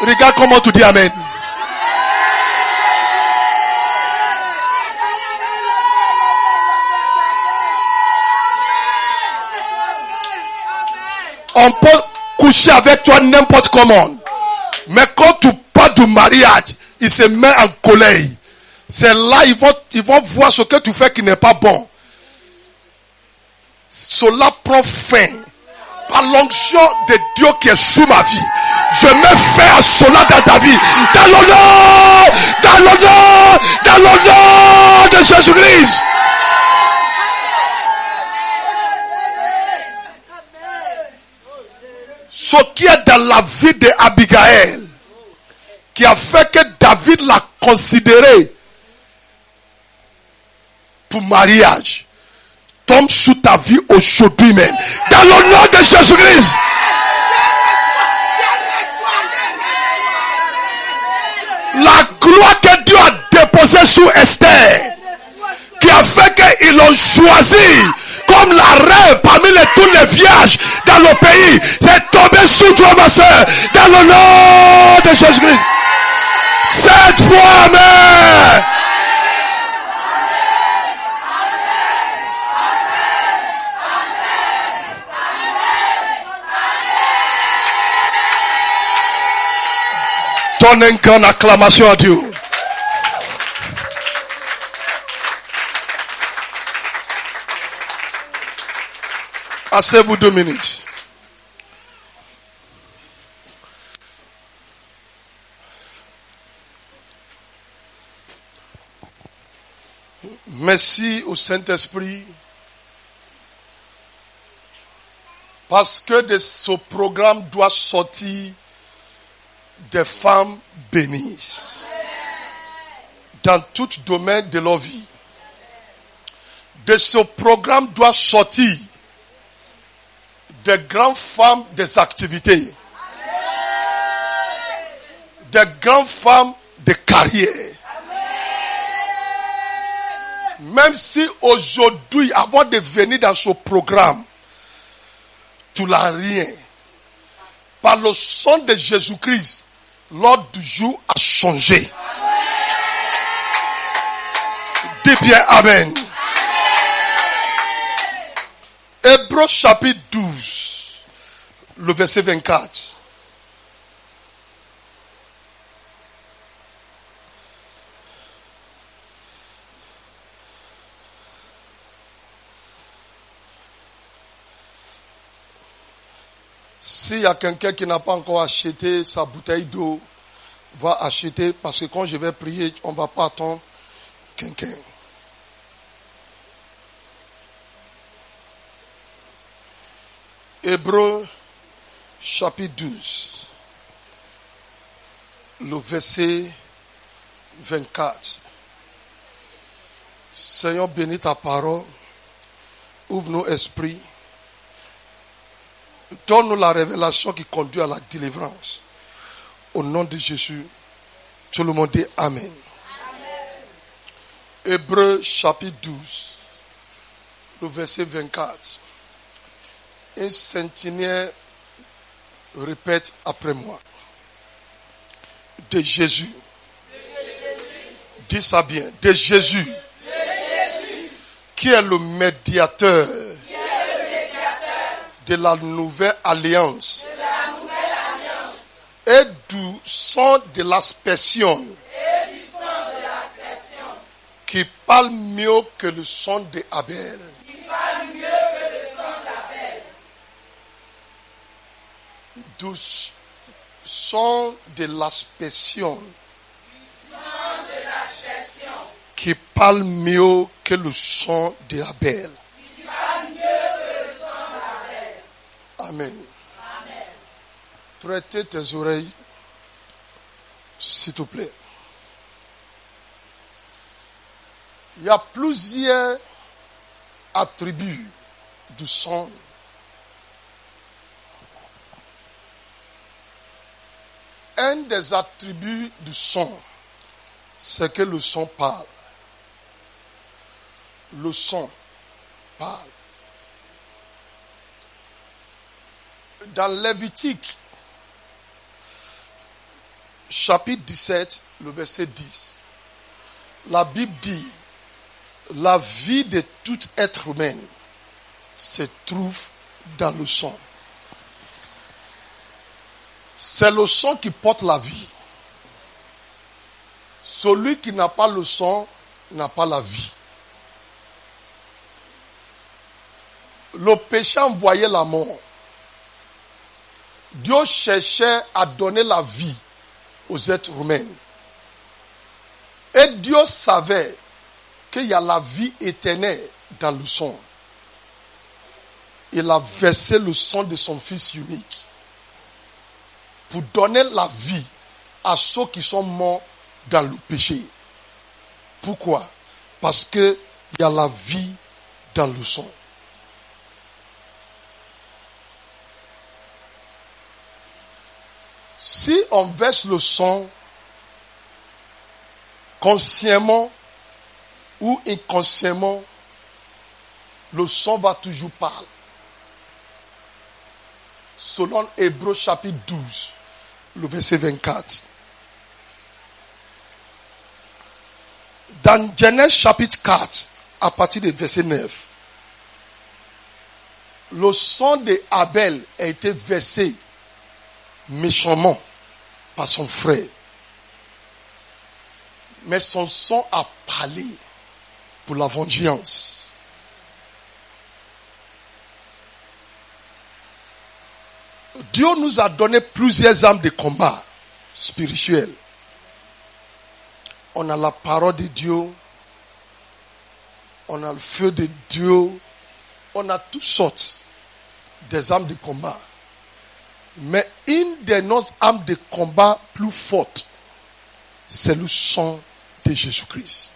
Regarde comment tu dis Amen. On peut coucher avec toi n'importe comment. Mais quand tu parles du mariage, il se met en colère. C'est là ils vont voir ce que tu fais qui n'est pas bon. Cela prend fin. Par l'onction de Dieu qui est sous ma vie. Je mets fin à cela dans ta vie. Dans le nom de Jésus-Christ. Ce qui est dans la vie d'Abigail, qui a fait que David l'a considéré pour mariage, tombe sous ta vie aujourd'hui même. Dans le nom de Jésus-Christ. La gloire que Dieu a déposée sous Esther, qui a fait qu'ils l'ont choisi comme la reine parmi tous les vierges dans le pays, c'est tombé sous toi, ma soeur, dans le nom de Jésus-Christ. Cette fois, amen. Donne une grande acclamation à Dieu. Asseyez-vous 2 minutes. Merci au Saint-Esprit Parce que de ce programme doit sortir des femmes bénies dans tout domaine de leur vie. De ce programme doit sortir des grandes femmes des activités, des grandes femmes de carrière. Même si aujourd'hui, avant de venir dans ce programme, tu n'as rien, par le sang de Jésus-Christ, l'ordre du jour a changé. Dis bien Amen. Hébreux chapitre 12, le verset 24. S'il y a quelqu'un qui n'a pas encore acheté sa bouteille d'eau, va acheter, parce que quand je vais prier, on ne va pas attendre quelqu'un. Hébreux chapitre 12, le verset 24. Seigneur, bénis ta parole, ouvre nos esprits, donne-nous la révélation qui conduit à la délivrance. Au nom de Jésus, tout le monde dit Amen. Amen. Hébreux chapitre 12, le verset 24. Un centenaire répète après moi. De Jésus. Dis ça bien. De Jésus. Qui est le médiateur de la nouvelle alliance. Et du sang de l'aspersion. Qui parle mieux que le sang de Abel. Du sang de l'aspersion qui parle mieux que le sang de Abel. Amen. Prêtez tes oreilles, s'il te plaît. Il y a plusieurs attributs du sang. Un des attributs du sang, c'est que le sang parle. Le sang parle. Dans Lévitique, chapitre 17, le verset 10, la Bible dit, la vie de tout être humain se trouve dans le sang. C'est le sang qui porte la vie. Celui qui n'a pas le sang n'a pas la vie. Le péché envoyait la mort. Dieu cherchait à donner la vie aux êtres humains. Et Dieu savait qu'il y a la vie éternelle dans le sang. Il a versé le sang de son Fils unique pour donner la vie à ceux qui sont morts dans le péché. Pourquoi? Parce qu'il y a la vie dans le sang. Si on verse le sang consciemment ou inconsciemment, le sang va toujours parler. Selon Hébreux chapitre 12, le verset 24. Dans Genèse chapitre 4, à partir du verset 9, le sang d'Abel a été versé méchamment par son frère. Mais son sang a parlé pour la vengeance. Dieu nous a donné plusieurs armes de combat spirituelles. On a la parole de Dieu, on a le feu de Dieu, on a toutes sortes. des armes de combat. Mais une de nos armes de combat plus fortes, c'est le sang de Jésus-Christ.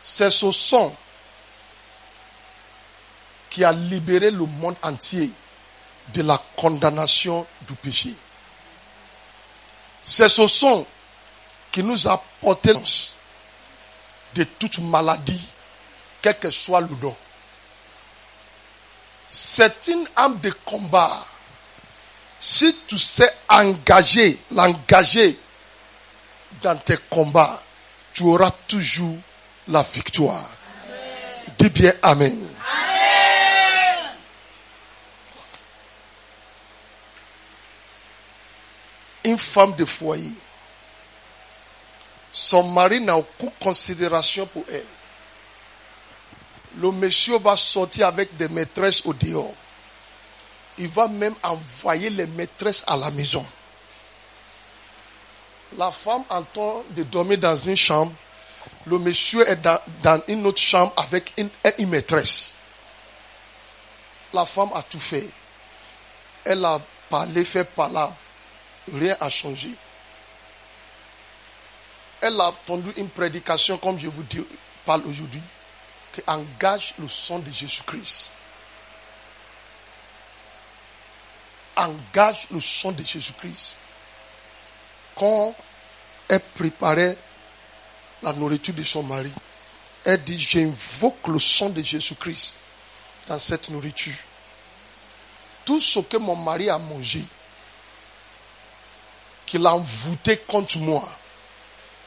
C'est ce sang qui a libéré le monde entier de la condamnation du péché. C'est ce sang qui nous a porté de toute maladie, quel que soit le nom. C'est une arme de combat. Si tu sais l'engager dans tes combats, tu auras toujours la victoire. Amen. Dis bien Amen. Amen. Une femme de foyer, son mari n'a aucune considération pour elle. Le monsieur va sortir avec des maîtresses au dehors. Il va même envoyer les maîtresses à la maison. La femme entend de dormir dans une chambre. Le monsieur est dans une autre chambre avec une maîtresse. La femme a tout fait. Elle a parlé, fait palabre. Rien n'a changé. Elle a entendu une prédication, comme je vous parle aujourd'hui, qui engage le sang de Jésus-Christ. Engage le sang de Jésus-Christ. Quand elle préparait la nourriture de son mari, elle dit, j'invoque le sang de Jésus-Christ dans cette nourriture. Tout ce que mon mari a mangé, qu'il a envoûté contre moi,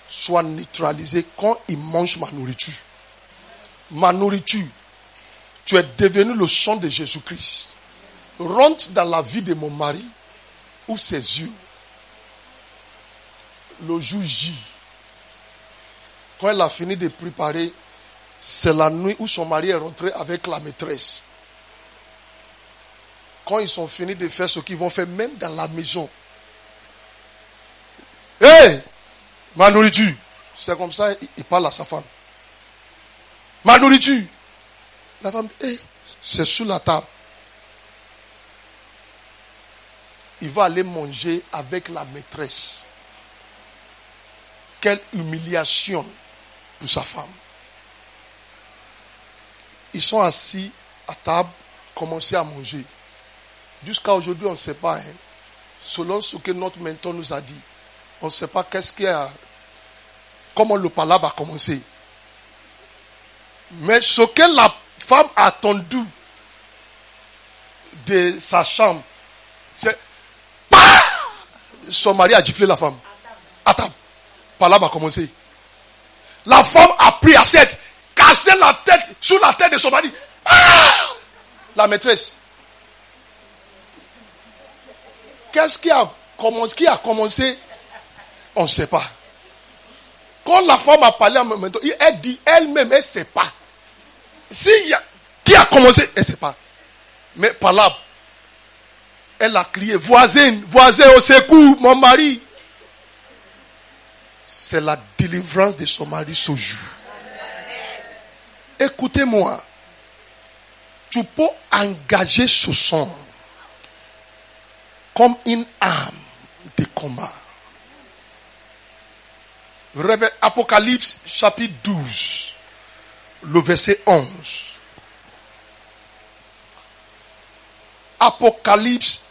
soit neutralisé quand il mange ma nourriture. Ma nourriture, tu es devenu le sang de Jésus-Christ. Rentre dans la vie de mon mari, ouvre ses yeux. Le jour J, quand elle a fini de préparer, c'est la nuit où son mari est rentré avec la maîtresse. Quand ils sont finis de faire ce qu'ils vont faire, même dans la maison. Hé! Ma nourriture. C'est comme ça, il parle à sa femme. Ma nourriture. La femme, c'est sous la table. Il va aller manger avec la maîtresse. Quelle humiliation pour sa femme. Ils sont assis à table, commencé à manger. Jusqu'à aujourd'hui, on ne sait pas. Selon ce que notre mentor nous a dit, on ne sait pas comment le palabre a commencé. Mais ce que la femme a attendu de sa chambre, c'est son mari a giflé la femme. À table. Palabre a commencé. La femme a pris assiette, cassé la tête sur la tête de son mari. La maîtresse. Qu'est-ce qui a commencé? On ne sait pas. Quand la femme a parlé en même temps, elle dit elle-même, elle ne sait pas. Qui a commencé, elle ne sait pas. Mais palabre. Elle a crié, voisin, au secours, mon mari. C'est la délivrance de son mari ce jour. Écoutez-moi. Tu peux engager ce sang comme une arme de combat. Apocalypse chapitre 12, le verset 11. Apocalypse,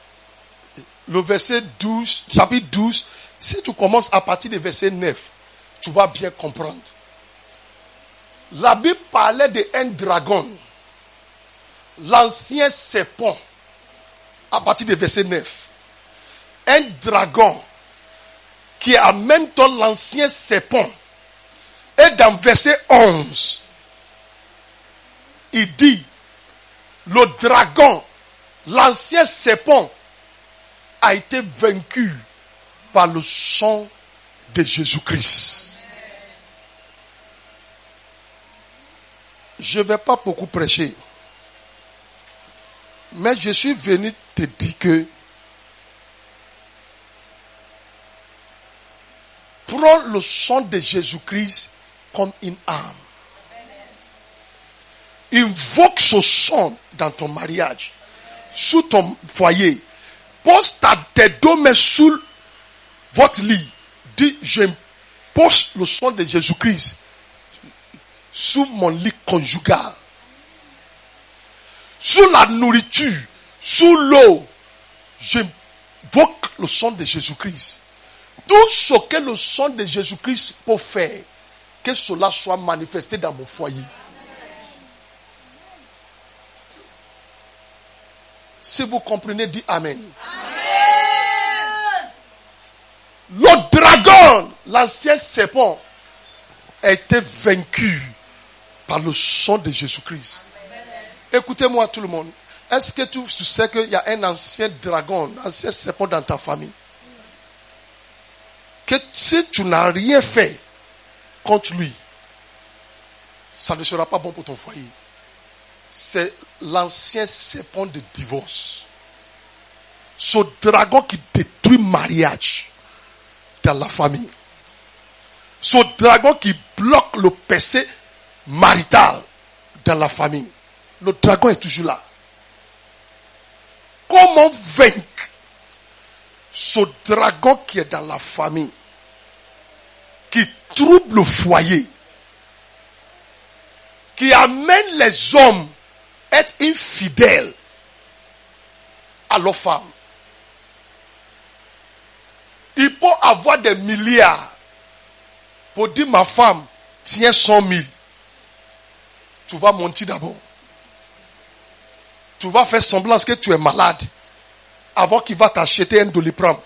le verset 12, chapitre 12. Si tu commences à partir du verset 9, tu vas bien comprendre. La Bible parlait d'un dragon, l'ancien serpent, à partir du verset 9. Un dragon qui est en même temps l'ancien serpent. Et dans verset 11, il dit, le dragon, l'ancien serpent, a été vaincu par le sang de Jésus-Christ. Je ne vais pas beaucoup prêcher. Mais je suis venu te dire que prends le sang de Jésus-Christ comme une arme. invoque ce sang dans ton mariage, sous ton foyer. Pose tes deux mains sous votre lit. Dis, je pose le sang de Jésus-Christ sous mon lit conjugal. Sous la nourriture, sous l'eau, j'invoque le sang de Jésus-Christ. Tout ce que le sang de Jésus-Christ peut faire, que cela soit manifesté dans mon foyer. Si vous comprenez, dites Amen. Amen. Le dragon, l'ancien serpent, a été vaincu par le sang de Jésus-Christ. Écoutez-moi tout le monde. Est-ce que tu sais qu'il y a un ancien dragon, un ancien serpent dans ta famille? Que si tu n'as rien fait contre lui, ça ne sera pas bon pour ton foyer. C'est l'ancien serpent de divorce. Ce dragon qui détruit le mariage dans la famille. Ce dragon qui bloque le péché marital dans la famille. Le dragon est toujours là. Comment vaincre ce dragon qui est dans la famille, qui trouble le foyer, qui amène les hommes à être infidèles à leurs femmes? Il peut avoir des milliards pour dire ma femme, tiens 100 000. Tu vas mentir d'abord. Tu vas faire semblant que tu es malade avant qu'il va t'acheter un Doliprane.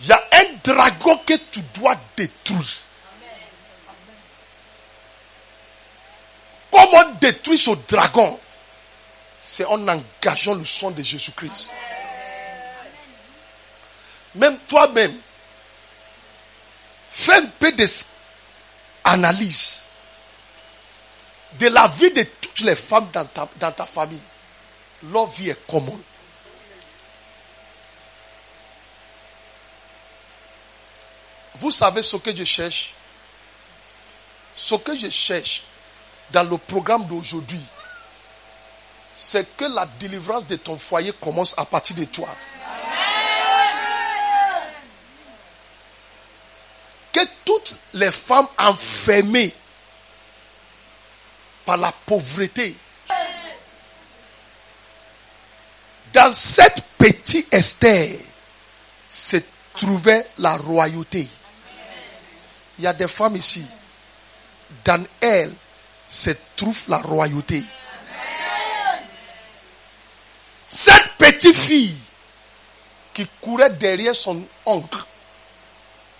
Il y a un dragon que tu dois détruire. Comment détruire ce dragon? C'est en engageant le sang de Jésus-Christ. Même toi-même, fais un peu d'analyse de la vie de toutes les femmes dans ta famille. Leur vie est commune. Vous savez ce que je cherche? Ce que je cherche dans le programme d'aujourd'hui, c'est que la délivrance de ton foyer commence à partir de toi. Que toutes les femmes enfermées par la pauvreté, dans cette petite Esther, se trouvait la royauté. Il y a des femmes ici, dans elles se trouve la royauté. Cette petite fille qui courait derrière son oncle,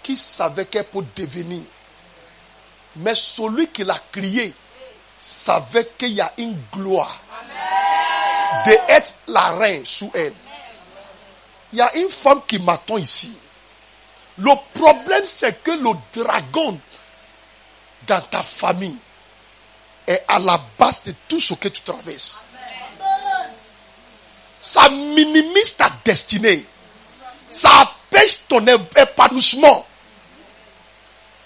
qui savait qu'elle peut devenir, mais celui qui l'a crié savait qu'il y a une gloire d'être la reine sous elle. Il y a une femme qui m'attend ici. Le problème, c'est que le dragon dans ta famille est à la base de tout ce que tu traverses. Ça minimise ta destinée. Ça empêche ton épanouissement.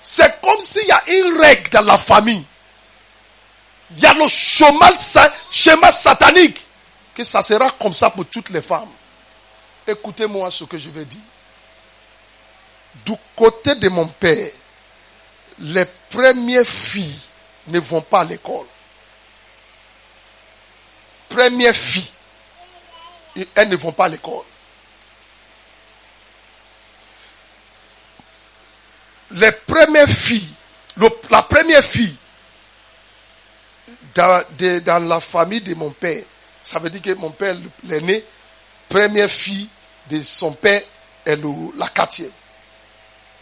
C'est comme s'il y a une règle dans la famille. Il y a le schéma satanique. Que ça sera comme ça pour toutes les femmes. Écoutez-moi ce que je vais dire. Du côté de mon père, les premières filles ne vont pas à l'école. Premières filles, elles ne vont pas à l'école. Les premières filles, la première fille dans la famille de mon père, ça veut dire que mon père, l'aîné, première fille de son père est la 4e.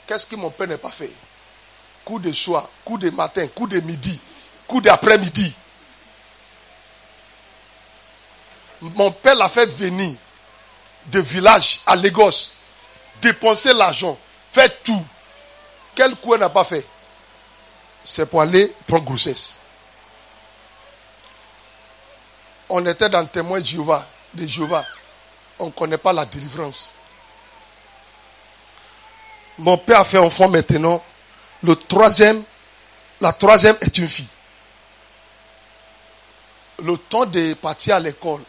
Qu'est-ce que mon père n'a pas fait? Coup de soir, coup de matin, coup de midi, coup d'après-midi. Mon père l'a fait venir de village à Lagos, dépenser l'argent, faire tout. Quel coup elle n'a pas fait? C'est pour aller prendre grossesse. On était dans le témoin de Jéhovah. On ne connaît pas la délivrance. Mon père a fait enfant maintenant. Le 3e La troisième est une fille. Le temps de partir à l'école,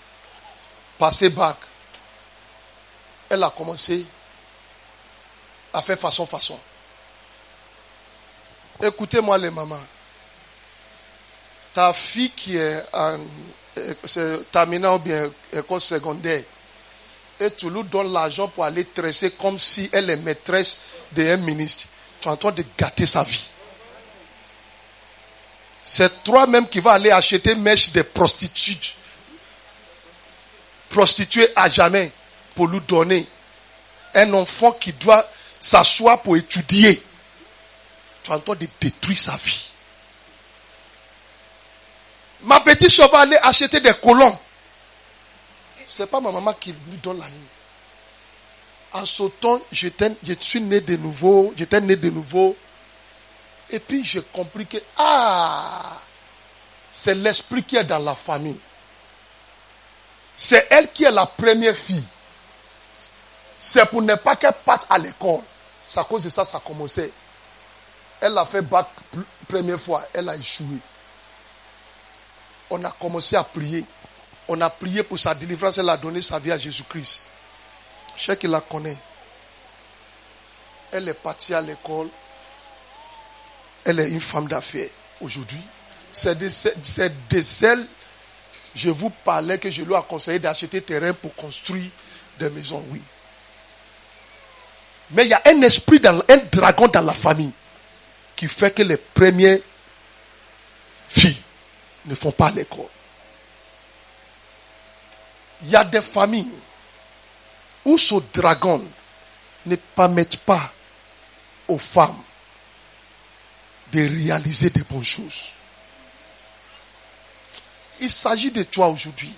passer bac, elle a commencé à faire façon. Écoutez-moi les mamans. Ta fille qui est en terminant ou bien école secondaire, et tu lui donnes l'argent pour aller tresser comme si elle est maîtresse d'un ministre. Tu es en train de gâter sa vie. C'est toi-même qui vas aller acheter mèche des prostituées à jamais pour lui donner un enfant qui doit s'asseoir pour étudier. Tu es en train de détruire sa vie. Ma petite soeur va aller acheter des colons. Ce n'est pas ma maman qui lui donne la ligne. En sautant, j'étais né de nouveau. Et puis j'ai compris que, c'est l'esprit qui est dans la famille. C'est elle qui est la première fille. C'est pour ne pas qu'elle parte à l'école. C'est à cause de ça, ça a commencé. Elle a fait bac première fois, elle a échoué. On a commencé à prier. On a prié pour sa délivrance, elle a donné sa vie à Jésus-Christ. Je sais qu'il la connaît. Elle est partie à l'école. Elle est une femme d'affaires aujourd'hui. C'est de celles, je vous parlais que je lui ai conseillé d'acheter terrain pour construire des maisons, oui. Mais il y a un esprit, un dragon dans la famille qui fait que les premières filles ne font pas l'école. Il y a des familles où ce dragon ne permet pas aux femmes de réaliser de bonnes choses. Il s'agit de toi aujourd'hui.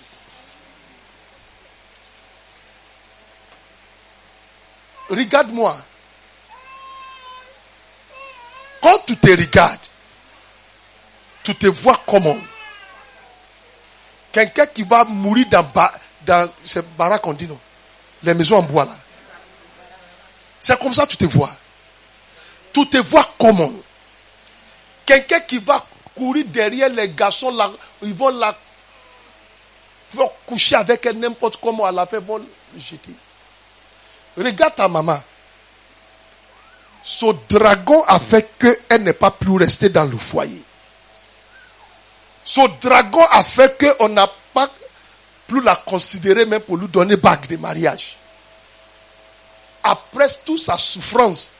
Regarde-moi. Quand tu te regardes, tu te vois comment? Quelqu'un qui va mourir dans ces baraques, on dit non. Les maisons en bois là. C'est comme ça que tu te vois. Tu te vois comment? Quelqu'un qui va courir derrière les garçons là, ils vont coucher avec elle n'importe comment, à la fin, vont le jeter. Regarde ta maman. Ce dragon a fait qu'elle n'est pas plus restée dans le foyer. Ce dragon a fait qu'on n'a pas plus la considérer même pour lui donner bague de mariage. Après toute sa souffrance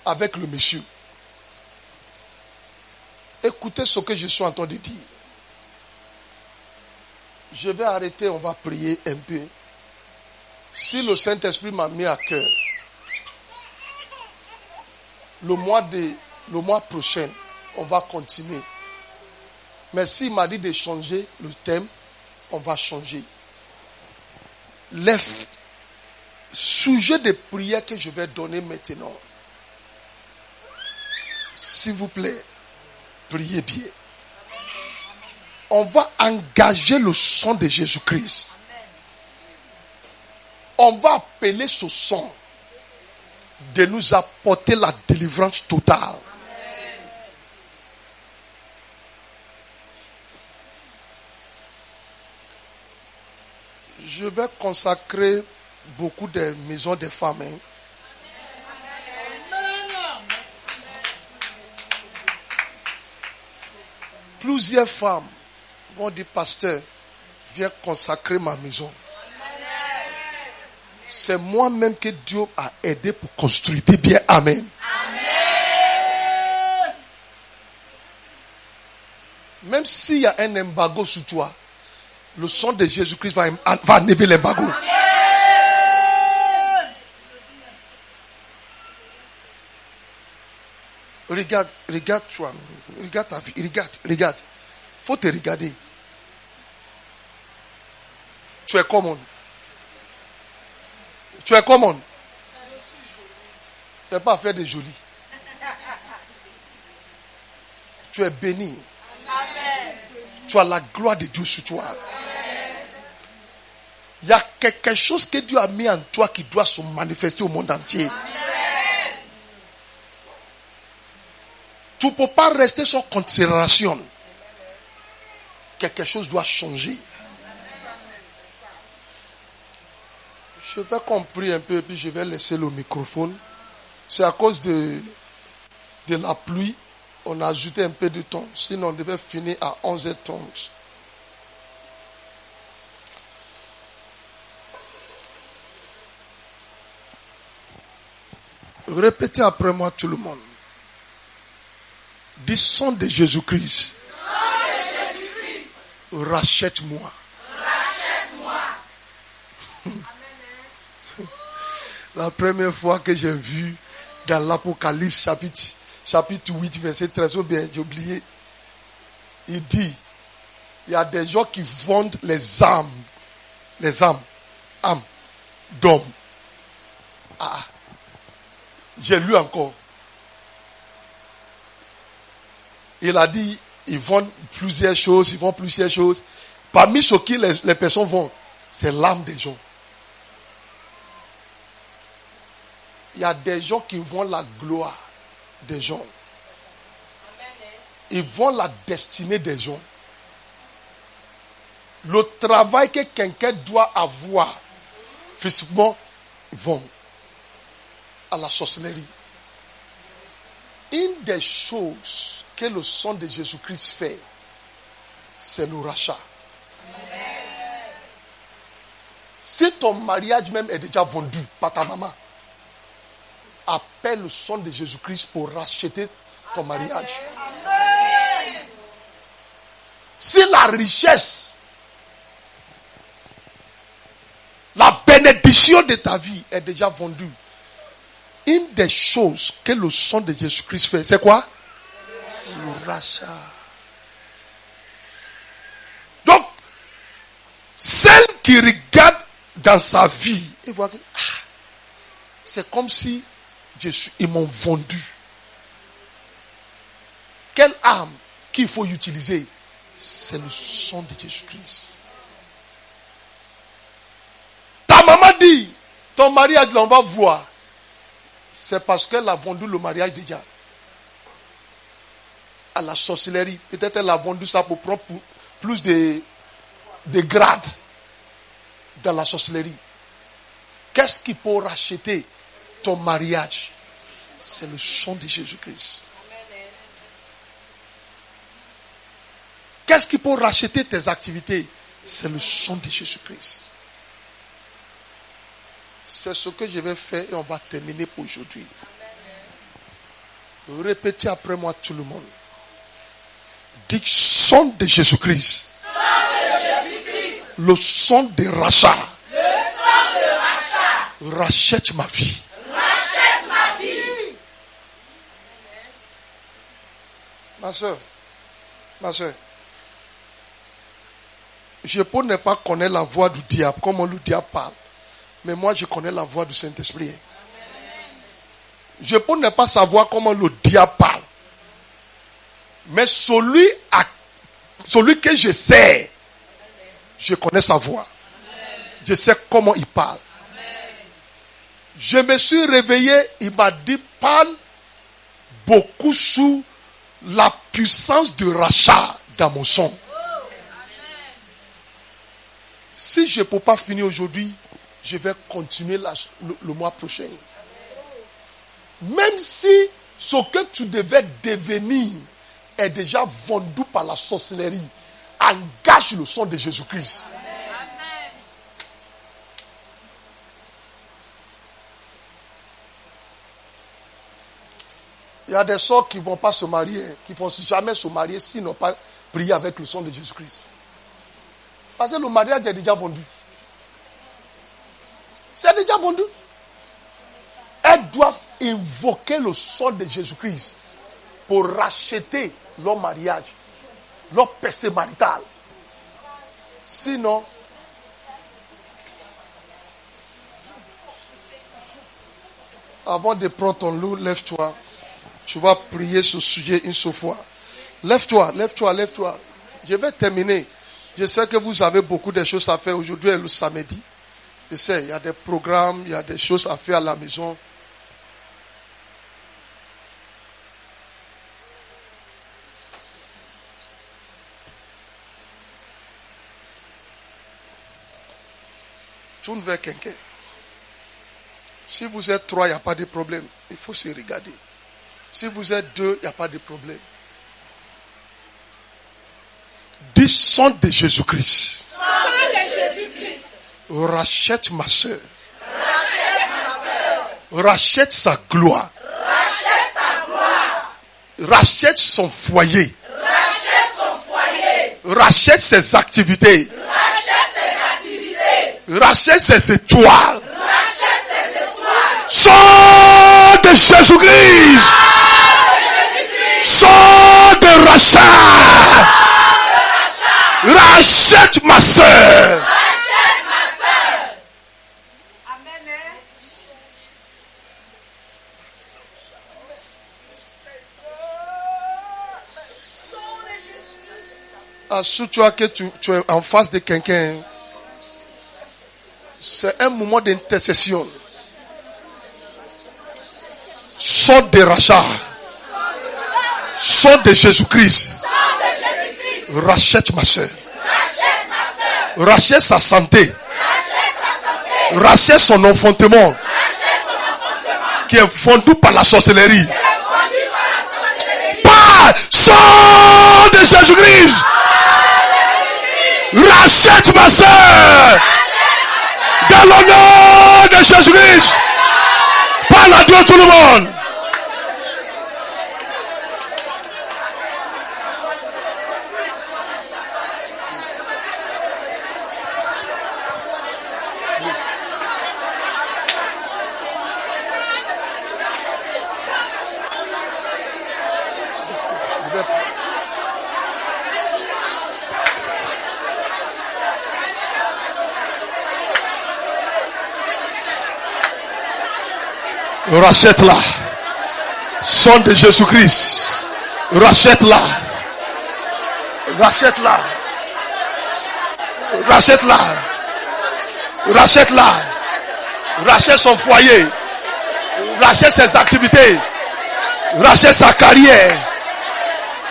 avec le monsieur. Écoutez ce que je suis en train de dire. Je vais arrêter, on va prier un peu. Si le Saint-Esprit m'a mis à cœur, le mois prochain, on va continuer. Mais s'il m'a dit de changer le thème, on va changer. Les sujets de prière que je vais donner maintenant, s'il vous plaît, priez bien. On va engager le sang de Jésus-Christ. On va appeler ce sang de nous apporter la délivrance totale. Je vais consacrer beaucoup de maisons de femmes. Plusieurs femmes vont dire, pasteur, viens consacrer ma maison. C'est moi-même que Dieu a aidé pour construire. Dis bien Amen. Amen. Même s'il y a un embargo sur toi, le sang de Jésus-Christ va enlever l'embargo. Regarde toi. Regarde ta vie. Regarde. Faut te regarder. Tu es comment? Tu es comment? Tu n'as pas à faire de joli. Tu es béni. Amen. Tu as la gloire de Dieu sur toi. Il y a quelque chose que Dieu a mis en toi qui doit se manifester au monde entier. Amen. Tu ne peux pas rester sans considération. Quelque chose doit changer. Je vais compris un peu et puis je vais laisser le microphone. C'est à cause de la pluie. On a ajouté un peu de temps. Sinon, on devait finir à 11h30. Répétez après moi tout le monde. Du sang de Jésus-Christ. Rachète-moi. La première fois que j'ai vu dans l'Apocalypse chapitre 8, verset 13, ou bien j'ai oublié, il dit, il y a des gens qui vendent les âmes d'hommes. J'ai lu encore. Il a dit, ils vendent plusieurs choses. Parmi ce que les personnes vendent, c'est l'âme des gens. Il y a des gens qui vendent la gloire des gens. Ils vendent la destinée des gens. Le travail que quelqu'un doit avoir, physiquement, ils vendent à la sorcellerie. Une des choses que le sang de Jésus-Christ fait, c'est le rachat. Si ton mariage même est déjà vendu par ta maman, appelle le sang de Jésus-Christ pour racheter ton mariage. Si la richesse, la bénédiction de ta vie est déjà vendue, une des choses que le sang de Jésus-Christ fait, c'est quoi? Le rachat. Donc, celle qui regarde dans sa vie et voit que c'est comme si ils m'ont vendu. Quelle arme qu'il faut utiliser? C'est le sang de Jésus-Christ. Ta maman dit, ton mariage, on va voir. C'est parce qu'elle a vendu le mariage déjà. À la sorcellerie. Peut-être elle a vendu ça pour prendre plus de grades dans la sorcellerie. Qu'est-ce qui peut racheter ton mariage? C'est le sang de Jésus-Christ. Qu'est-ce qui peut racheter tes activités? C'est le sang de Jésus-Christ. C'est ce que je vais faire et on va terminer pour aujourd'hui. Répétez après moi tout le monde. Dites sang de Jésus-Christ. Le sang de rachat. Rachète ma vie. Ma soeur, je peux ne pas connaître la voix du diable, comment le diable parle. Mais moi, je connais la voix du Saint-Esprit. Je peux ne pas savoir comment le diable parle. Mais celui que je sais, je connais sa voix. Je sais comment il parle. Je me suis réveillé, il m'a dit, parle beaucoup sous la puissance de rachat dans mon son. Si je ne peux pas finir aujourd'hui, je vais continuer le mois prochain. Même si ce que tu devais devenir est déjà vendu par la sorcellerie, engage le sang de Jésus-Christ. Il y a des sœurs qui ne vont pas se marier, qui ne vont jamais se marier s'ils n'ont pas prié avec le sang de Jésus-Christ. Parce que le mariage est déjà vendu. C'est déjà vendu. Elles doivent invoquer le sang de Jésus-Christ pour racheter leur mariage, leur péché marital. Sinon, avant de prendre ton loup, lève-toi. Tu vas prier ce sujet une seule fois. Lève-toi. Je vais terminer. Je sais que vous avez beaucoup de choses à faire. Aujourd'hui est le samedi. Je sais, il y a des programmes, il y a des choses à faire à la maison. tourne vers quelqu'un. Si vous êtes 3, il n'y a pas de problème. Il faut se regarder. Si vous êtes 2, il n'y a pas de problème. Dis sang de Jésus-Christ. Rachète ma soeur. Rachète sa gloire. Rachète son foyer. Rachète ses activités. Rachète ses étoiles. Sang de Jésus-Christ. Sang de rachat. Rachète ma soeur. Assure-toi que tu es en face de quelqu'un. C'est un moment d'intercession. Sang de rachat. Sang de Jésus-Christ. Rachète ma soeur. Rachète sa santé. Rachète son enfantement. Qui est fondé par la sorcellerie. Par sang de Jésus-Christ. Rachète ma soeur. Dans le nom de Jésus-Christ. Parle à Dieu tout le monde. Rachète-la. Sang de Jésus-Christ. Rachète-la. Rachète-la. Rachète-la. Rachète-la. Rachète son foyer. Rachète ses activités. Rachète sa carrière.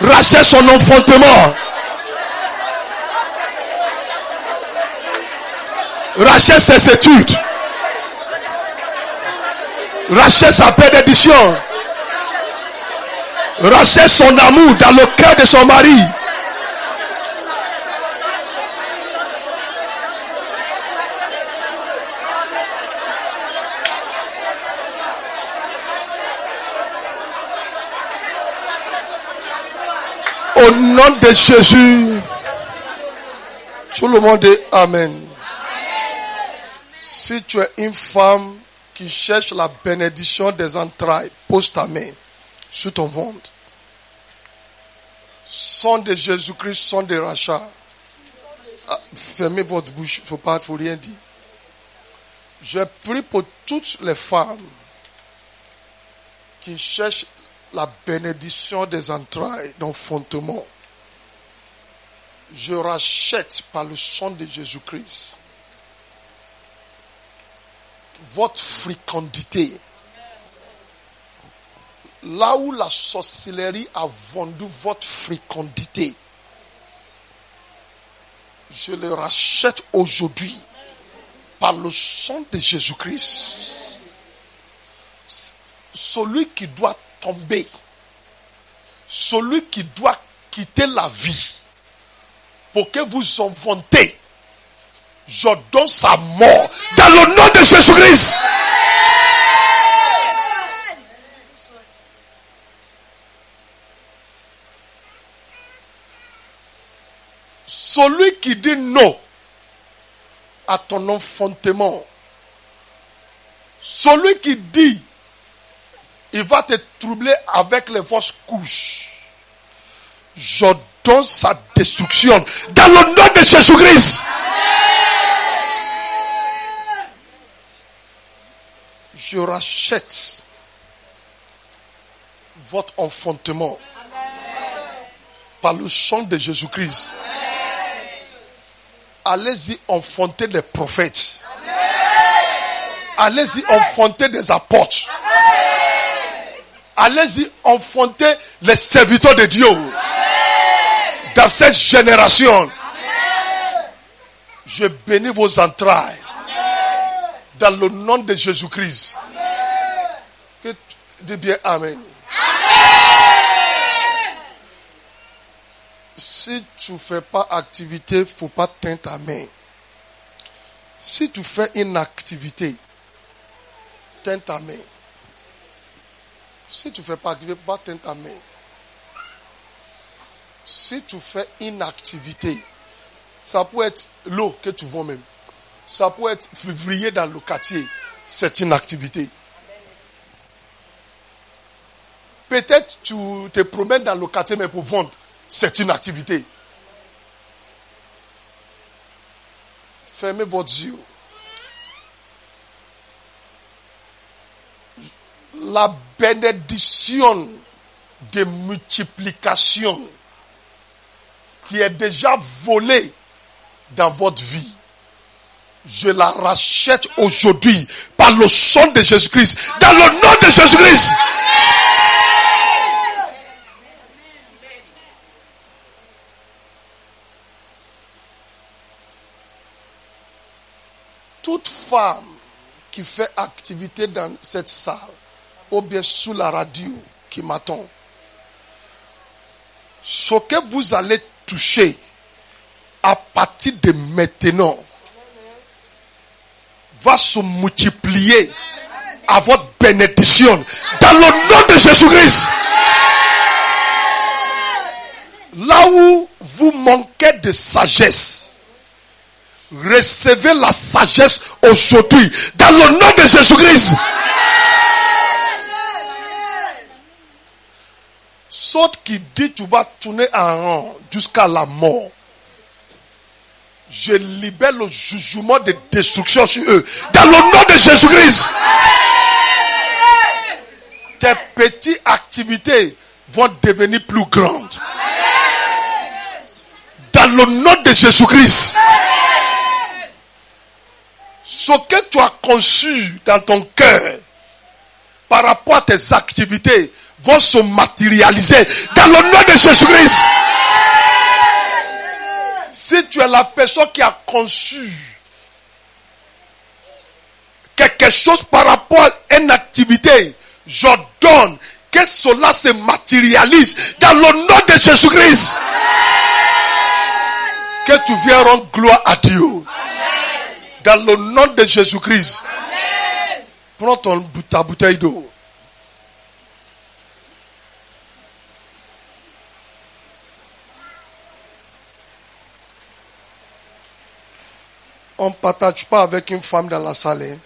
Rachète son enfantement. Rachète ses études. Rachète sa bénédiction. Rachète son amour dans le cœur de son mari. Au nom de Jésus, tout le monde dit Amen. Si tu es une femme qui cherche la bénédiction des entrailles, pose ta main sur ton ventre. Sang de Jésus-Christ, sang de rachat. Fermez votre bouche, il ne faut rien dire. Je prie pour toutes les femmes qui cherchent la bénédiction des entrailles d'enfantement. Je rachète par le sang de Jésus-Christ votre fécondité. Là où la sorcellerie a vendu votre fécondité, je le rachète aujourd'hui par le sang de Jésus-Christ. Celui qui doit tomber, celui qui doit quitter la vie pour que vous enfantez, je donne sa mort dans le nom de Jésus-Christ. Celui qui dit non à ton enfantement, celui qui dit il va te troubler avec les fausses couches, je donne sa destruction dans le nom de Jésus-Christ. Je rachète votre enfantement par le sang de Jésus-Christ. Allez-y enfanter les prophètes. Allez-y enfanter des apôtres. Allez-y enfanter les serviteurs de Dieu. Dans cette génération, je bénis vos entrailles. Dans le nom de Jésus-Christ. Dis bien Amen. Si tu ne fais pas activité, il ne faut pas teindre ta main. Si tu fais une activité, teins ta main. Si tu ne fais pas activité, il ne faut pas teindre ta main. Si tu fais une activité, ça peut être l'eau que tu vends même. Ça peut être février dans le quartier. C'est une activité. Peut-être tu te promènes dans le quartier mais pour vendre. C'est une activité. Fermez votre yeux. La bénédiction de multiplication qui est déjà volée dans votre vie, je la rachète aujourd'hui par le sang de Jésus-Christ, dans le nom de Jésus-Christ. Toute femme qui fait activité dans cette salle, ou bien sous la radio qui m'attend, ce que vous allez toucher à partir de maintenant va se multiplier à votre bénédiction dans le nom de Jésus-Christ. Là où vous manquez de sagesse, recevez la sagesse aujourd'hui dans le nom de Jésus-Christ. Saute qui dit tu vas tourner en rond jusqu'à la mort. Je libère le jugement de destruction sur eux dans le nom de Jésus-Christ. Tes petites activités vont devenir plus grandes dans le nom de Jésus-Christ. Ce que tu as conçu dans ton cœur par rapport à tes activités vont se matérialiser dans le nom de Jésus-Christ. Si tu es la personne qui a conçu quelque chose par rapport à une activité, j'ordonne que cela se matérialise dans le nom de Jésus-Christ. Que tu viennes rendre gloire à Dieu. Dans le nom de Jésus-Christ. Prends ta bouteille d'eau. On ne partage pas avec une femme dans la salle.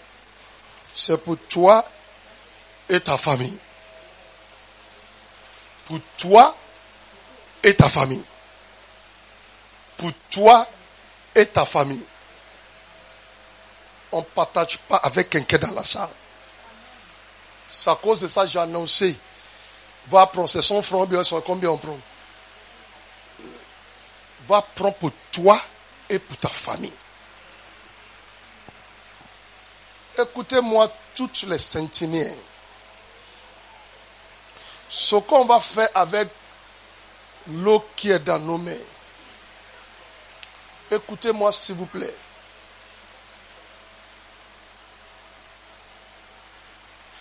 C'est pour toi et ta famille. Pour toi et ta famille. Pour toi et ta famille. On ne partage pas avec quelqu'un dans la salle. C'est à cause de ça que j'ai annoncé. Va prendre, c'est son front, bien, combien on prend? Va prendre pour toi et pour ta famille. Écoutez-moi, toutes les centenières. Ce qu'on va faire avec l'eau qui est dans nos mains. Écoutez-moi, s'il vous plaît.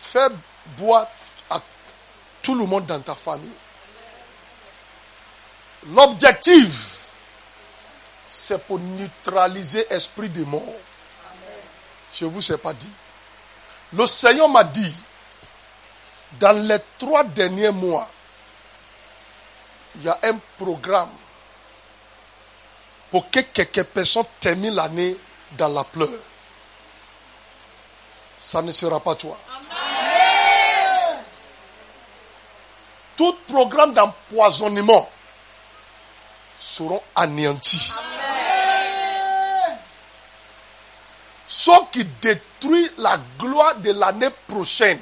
Fais boire à tout le monde dans ta famille. L'objectif, c'est pour neutraliser l'esprit de mort. Je ne vous ai pas dit. Le Seigneur m'a dit, dans les 3 derniers mois, il y a un programme pour que quelques personnes terminent l'année dans la pleure. Ça ne sera pas toi. Amen. Tout programme d'empoisonnement seront anéantis. Amen. Ce qui détruit la gloire de l'année prochaine,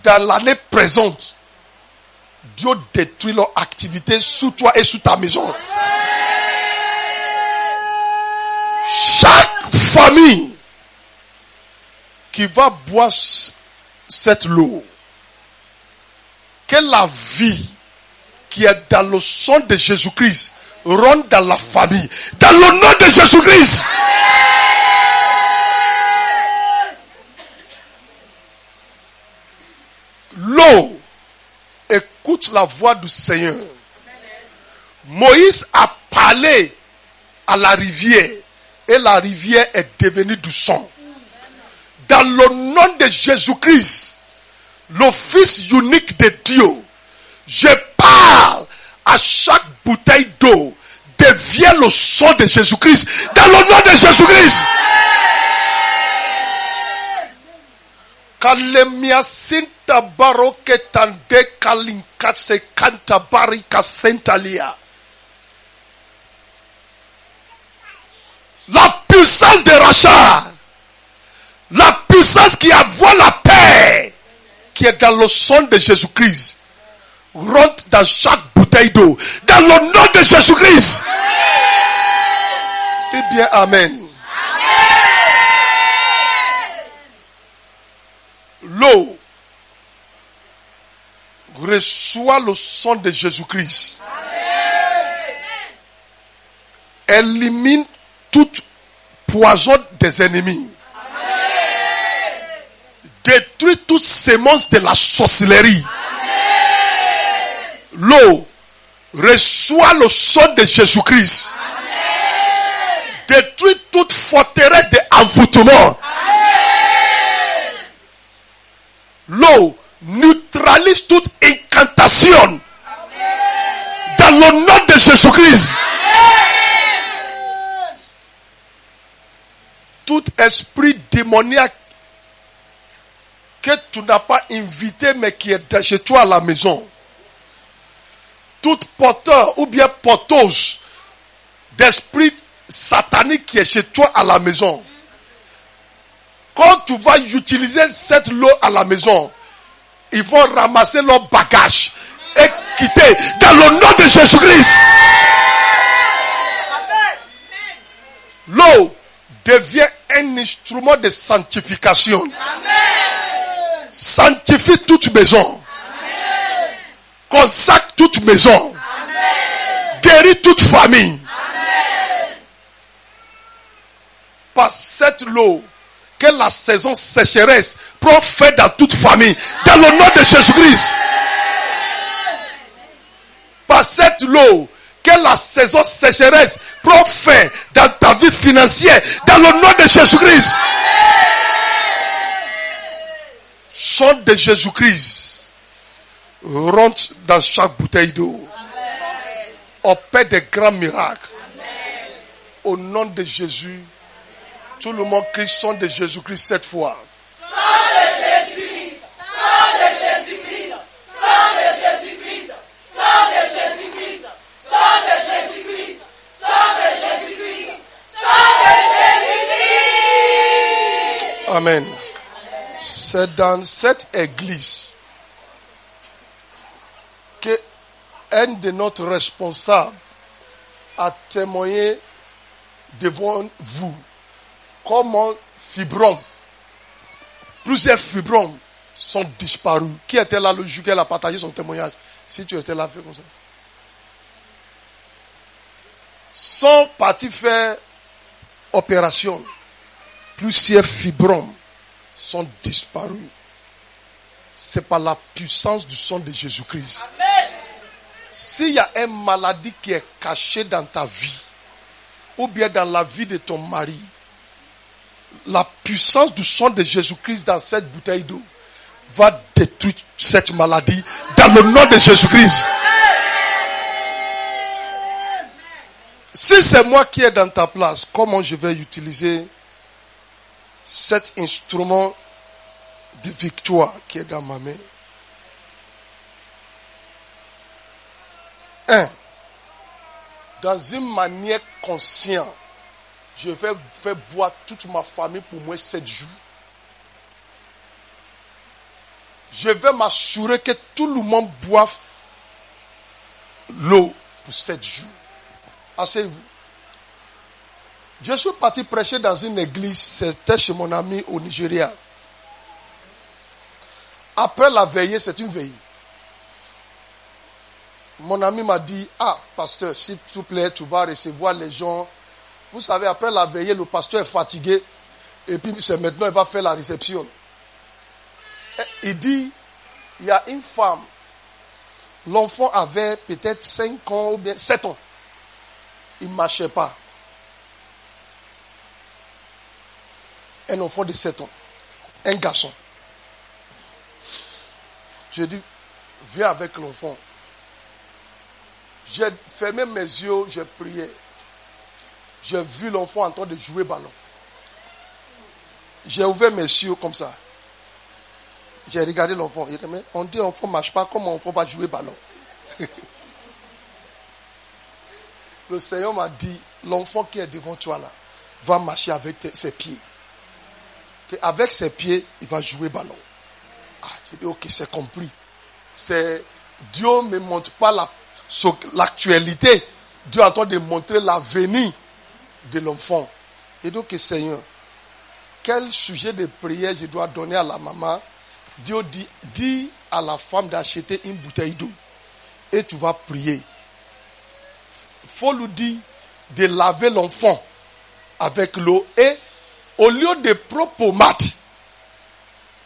dans l'année présente, Dieu détruit leur activité sous toi et sous ta maison. Amen. Chaque famille qui va boire cette eau, que la vie qui est dans le sang de Jésus-Christ rentre dans la famille, dans le nom de Jésus-Christ. L'eau écoute la voix du Seigneur. Moïse a parlé à la rivière et la rivière est devenue du sang. Dans le nom de Jésus-Christ, le Fils unique de Dieu, je parle à chaque bouteille d'eau, devient le sang de Jésus-Christ. Dans le nom de Jésus-Christ. Kalemia sinta baroke tande kalinkatse kanta barika sentalia. La puissance de rachat, la puissance qui envoie la paix, qui est dans le sang de Jésus-Christ, rentre dans chaque bouteille d'eau. Dans le nom de Jésus-Christ. Eh bien, Amen. L'eau reçoit le sang de Jésus-Christ. Élimine toute poison des ennemis. Détruit toute sémence de la sorcellerie. L'eau reçoit le sang de Jésus-Christ. Détruit toute forteresse d'envoûtement. L'eau neutralise toute incantation. Dans le nom de Jésus-Christ. Tout esprit démoniaque que tu n'as pas invité mais qui est chez toi à la maison. Tout porteur ou bien porteuse d'esprit satanique qui est chez toi à la maison. Quand tu vas utiliser cette eau à la maison, ils vont ramasser leurs bagages et quitter dans le nom de Jésus-Christ. L'eau devient un instrument de sanctification. Sanctifie toute maison. Consacre toute maison. Guéris toute famille. Par cette eau, que la saison sécheresse prend fin dans toute famille. Dans le nom de Jésus-Christ. Par cette eau, que la saison sécheresse prend fin dans ta vie financière. Dans le nom de Jésus-Christ. Sang de Jésus-Christ rentre dans chaque bouteille d'eau. Opère des grands miracles. Au nom de Jésus. Tout le monde crie sang de Jésus-Christ cette fois. Sang de Jésus-Christ, sang de Jésus-Christ, sang de Jésus-Christ, sang de Jésus-Christ, sang de Jésus-Christ, sang de Jésus-Christ, sang de Jésus-Christ. Amen. C'est dans cette église que un de notre responsables a témoigné devant vous. Comment plusieurs fibromes sont disparus. Qui était là le jour qu'elle a partagé son témoignage? Si tu étais là, fais comme ça. Sont partis faire opération. Plusieurs fibromes sont disparus. C'est par la puissance du sang de Jésus-Christ. S'il y a une maladie qui est cachée dans ta vie, ou bien dans la vie de ton mari, la puissance du sang de Jésus-Christ dans cette bouteille d'eau va détruire cette maladie dans le nom de Jésus-Christ. Si c'est moi qui est dans ta place, comment je vais utiliser cet instrument de victoire qui est dans ma main? 1. Dans une manière consciente, je vais faire boire toute ma famille pour moi 7 jours. Je vais m'assurer que tout le monde boive l'eau pour 7 jours. Asseyez-vous. Je suis parti prêcher dans une église, c'était chez mon ami au Nigeria. Après la veillée, c'est une veillée. Mon ami m'a dit, pasteur, s'il te plaît, tu vas recevoir les gens. Vous savez, après la veillée, le pasteur est fatigué. Et puis, c'est maintenant, il va faire la réception. Il dit, Il y a une femme, l'enfant avait peut-être 5 ans ou bien 7 ans. Il ne marchait pas. Un enfant de 7 ans. Un garçon. J'ai dit, viens avec l'enfant. J'ai fermé mes yeux, j'ai prié. J'ai vu l'enfant en train de jouer ballon. J'ai ouvert mes yeux comme ça. J'ai regardé l'enfant. Il dit, mais on dit l'enfant ne marche pas, comment l'enfant va jouer ballon? Le Seigneur m'a dit, l'enfant qui est devant toi là, va marcher avec ses pieds. Avec ses pieds, il va jouer ballon. Ah, j'ai dit, ok, c'est compris. Dieu ne me montre pas l'actualité. Dieu est en train de montrer l'avenir de l'enfant. Et donc, Seigneur, quel sujet de prière je dois donner à la maman? Dieu dit, dis à la femme d'acheter une bouteille d'eau. Et tu vas prier. Il faut lui dire de laver l'enfant avec l'eau. Et au lieu de prendre pommade,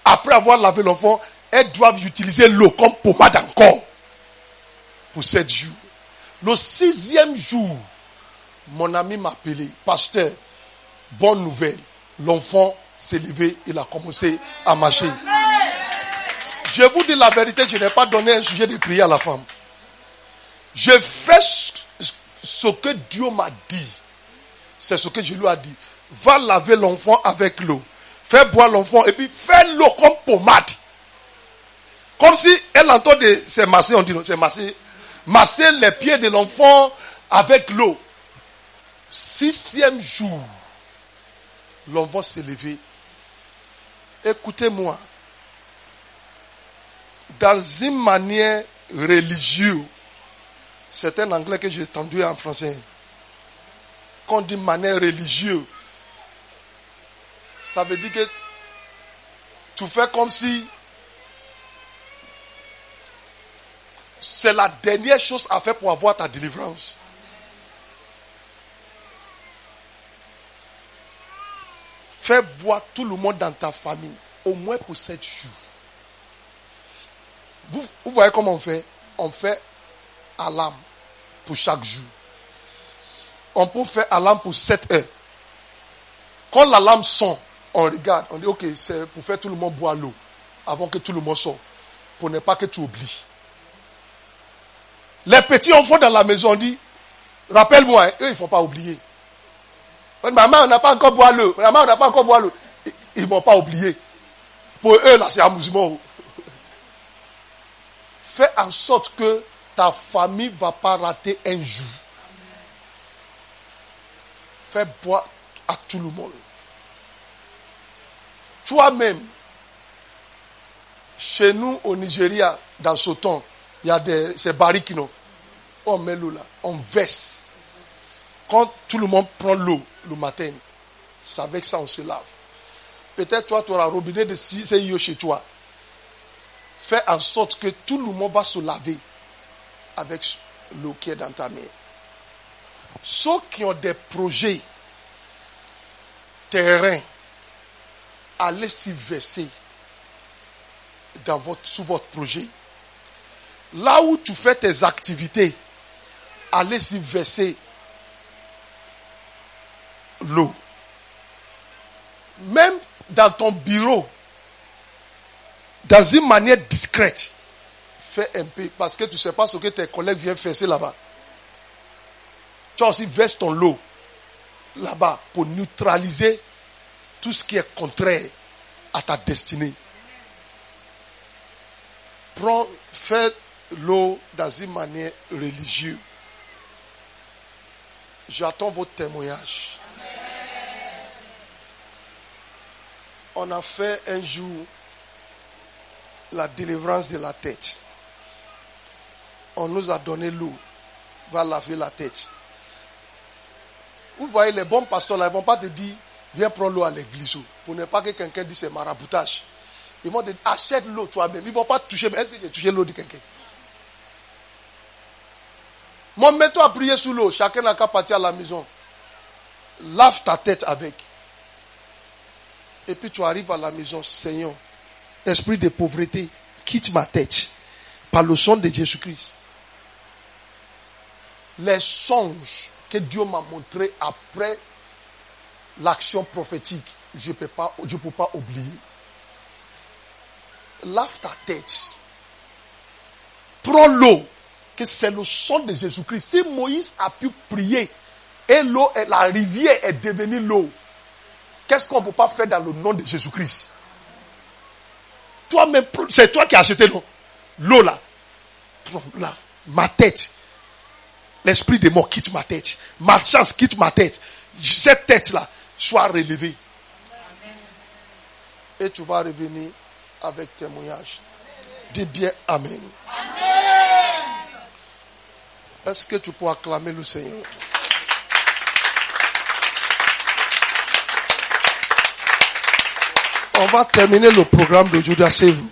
après avoir lavé l'enfant, elles doivent utiliser l'eau comme pommade encore. Pour 7 jours. Le 6e jour, mon ami m'a appelé. Pasteur, bonne nouvelle. L'enfant s'est levé, il a commencé à marcher. Je vous dis la vérité, je n'ai pas donné un sujet de prière à la femme. Je fais ce que Dieu m'a dit. C'est ce que je lui ai dit. Va laver l'enfant avec l'eau. Fais boire l'enfant et puis fais l'eau comme pommade. Comme si elle entend c'est masser, on dit non, c'est masser. Masser les pieds de l'enfant avec l'eau. 6e jour, l'enfant s'est levé. Écoutez-moi. Dans une manière religieuse, c'est un anglais que j'ai entendu en français. Quand on dit manière religieuse, ça veut dire que tu fais comme si c'est la dernière chose à faire pour avoir ta délivrance. Fais boire tout le monde dans ta famille, au moins pour 7 jours. Vous voyez comment on fait? On fait alarme pour chaque jour. On peut faire alarme pour 7 heures. Quand l'alarme sonne, on regarde, on dit ok, c'est pour faire tout le monde boire l'eau avant que tout le monde sorte. Pour ne pas que tu oublies. Les petits enfants dans la maison, on dit, rappelle-moi, eux, ils ne font pas oublier. Maman, on n'a pas encore boire l'eau. Maman, on n'a pas encore boire l'eau. Ils ne vont pas oublier. Pour eux, là, c'est amusement. Fais en sorte que ta famille ne va pas rater un jour. Fais boire à tout le monde. Toi-même, chez nous au Nigeria, dans ce temps, il y a ces barriques, non? On met l'eau là, on verse. Quand tout le monde prend l'eau le matin, c'est avec ça on se lave. Peut-être toi, tu auras un robinet de CIO chez toi. Fais en sorte que tout le monde va se laver avec l'eau qui est dans ta main. Ceux qui ont des projets, terrain, allez s'y verser sous votre projet. Là où tu fais tes activités, allez s'y verser l'eau. Même dans ton bureau, dans une manière discrète, fais un peu, parce que tu ne sais pas ce que tes collègues viennent faire là-bas. Tu aussi verses ton lot là-bas pour neutraliser tout ce qui est contraire à ta destinée. Fais l'eau dans une manière religieuse. J'attends votre témoignage. On a fait un jour la délivrance de la tête. On nous a donné l'eau. Va laver la tête. Vous voyez, les bons pasteurs là, ils ne vont pas te dire, viens prendre l'eau à l'église. Pour ne pas que quelqu'un dise c'est maraboutage. Ils vont te dire, achète l'eau toi-même. Ils ne vont pas toucher. Mais est-ce que j'ai touché l'eau de quelqu'un? Moi, mets-toi à prier sous l'eau. Chacun n'a qu'à partir à la maison. Lave ta tête avec. Et puis tu arrives à la maison, Seigneur, esprit de pauvreté quitte ma tête par le sang de Jésus-Christ. Les songes que Dieu m'a montrés après l'action prophétique, je ne peux pas oublier. Lave ta tête. Prends l'eau, que c'est le sang de Jésus-Christ. Si Moïse a pu prier et l'eau, la rivière est devenue l'eau, qu'est-ce qu'on ne peut pas faire dans le nom de Jésus-Christ? Toi-même, c'est toi qui as acheté l'eau là. Prends là, ma tête. L'esprit de mort quitte ma tête. Ma chance quitte ma tête. Cette tête-là soit relevée. Amen. Et tu vas revenir avec témoignage. Dis bien Amen. Amen. Est-ce que tu peux acclamer le Seigneur? On va terminer le programme d'aujourd'hui. Asseyez-vous.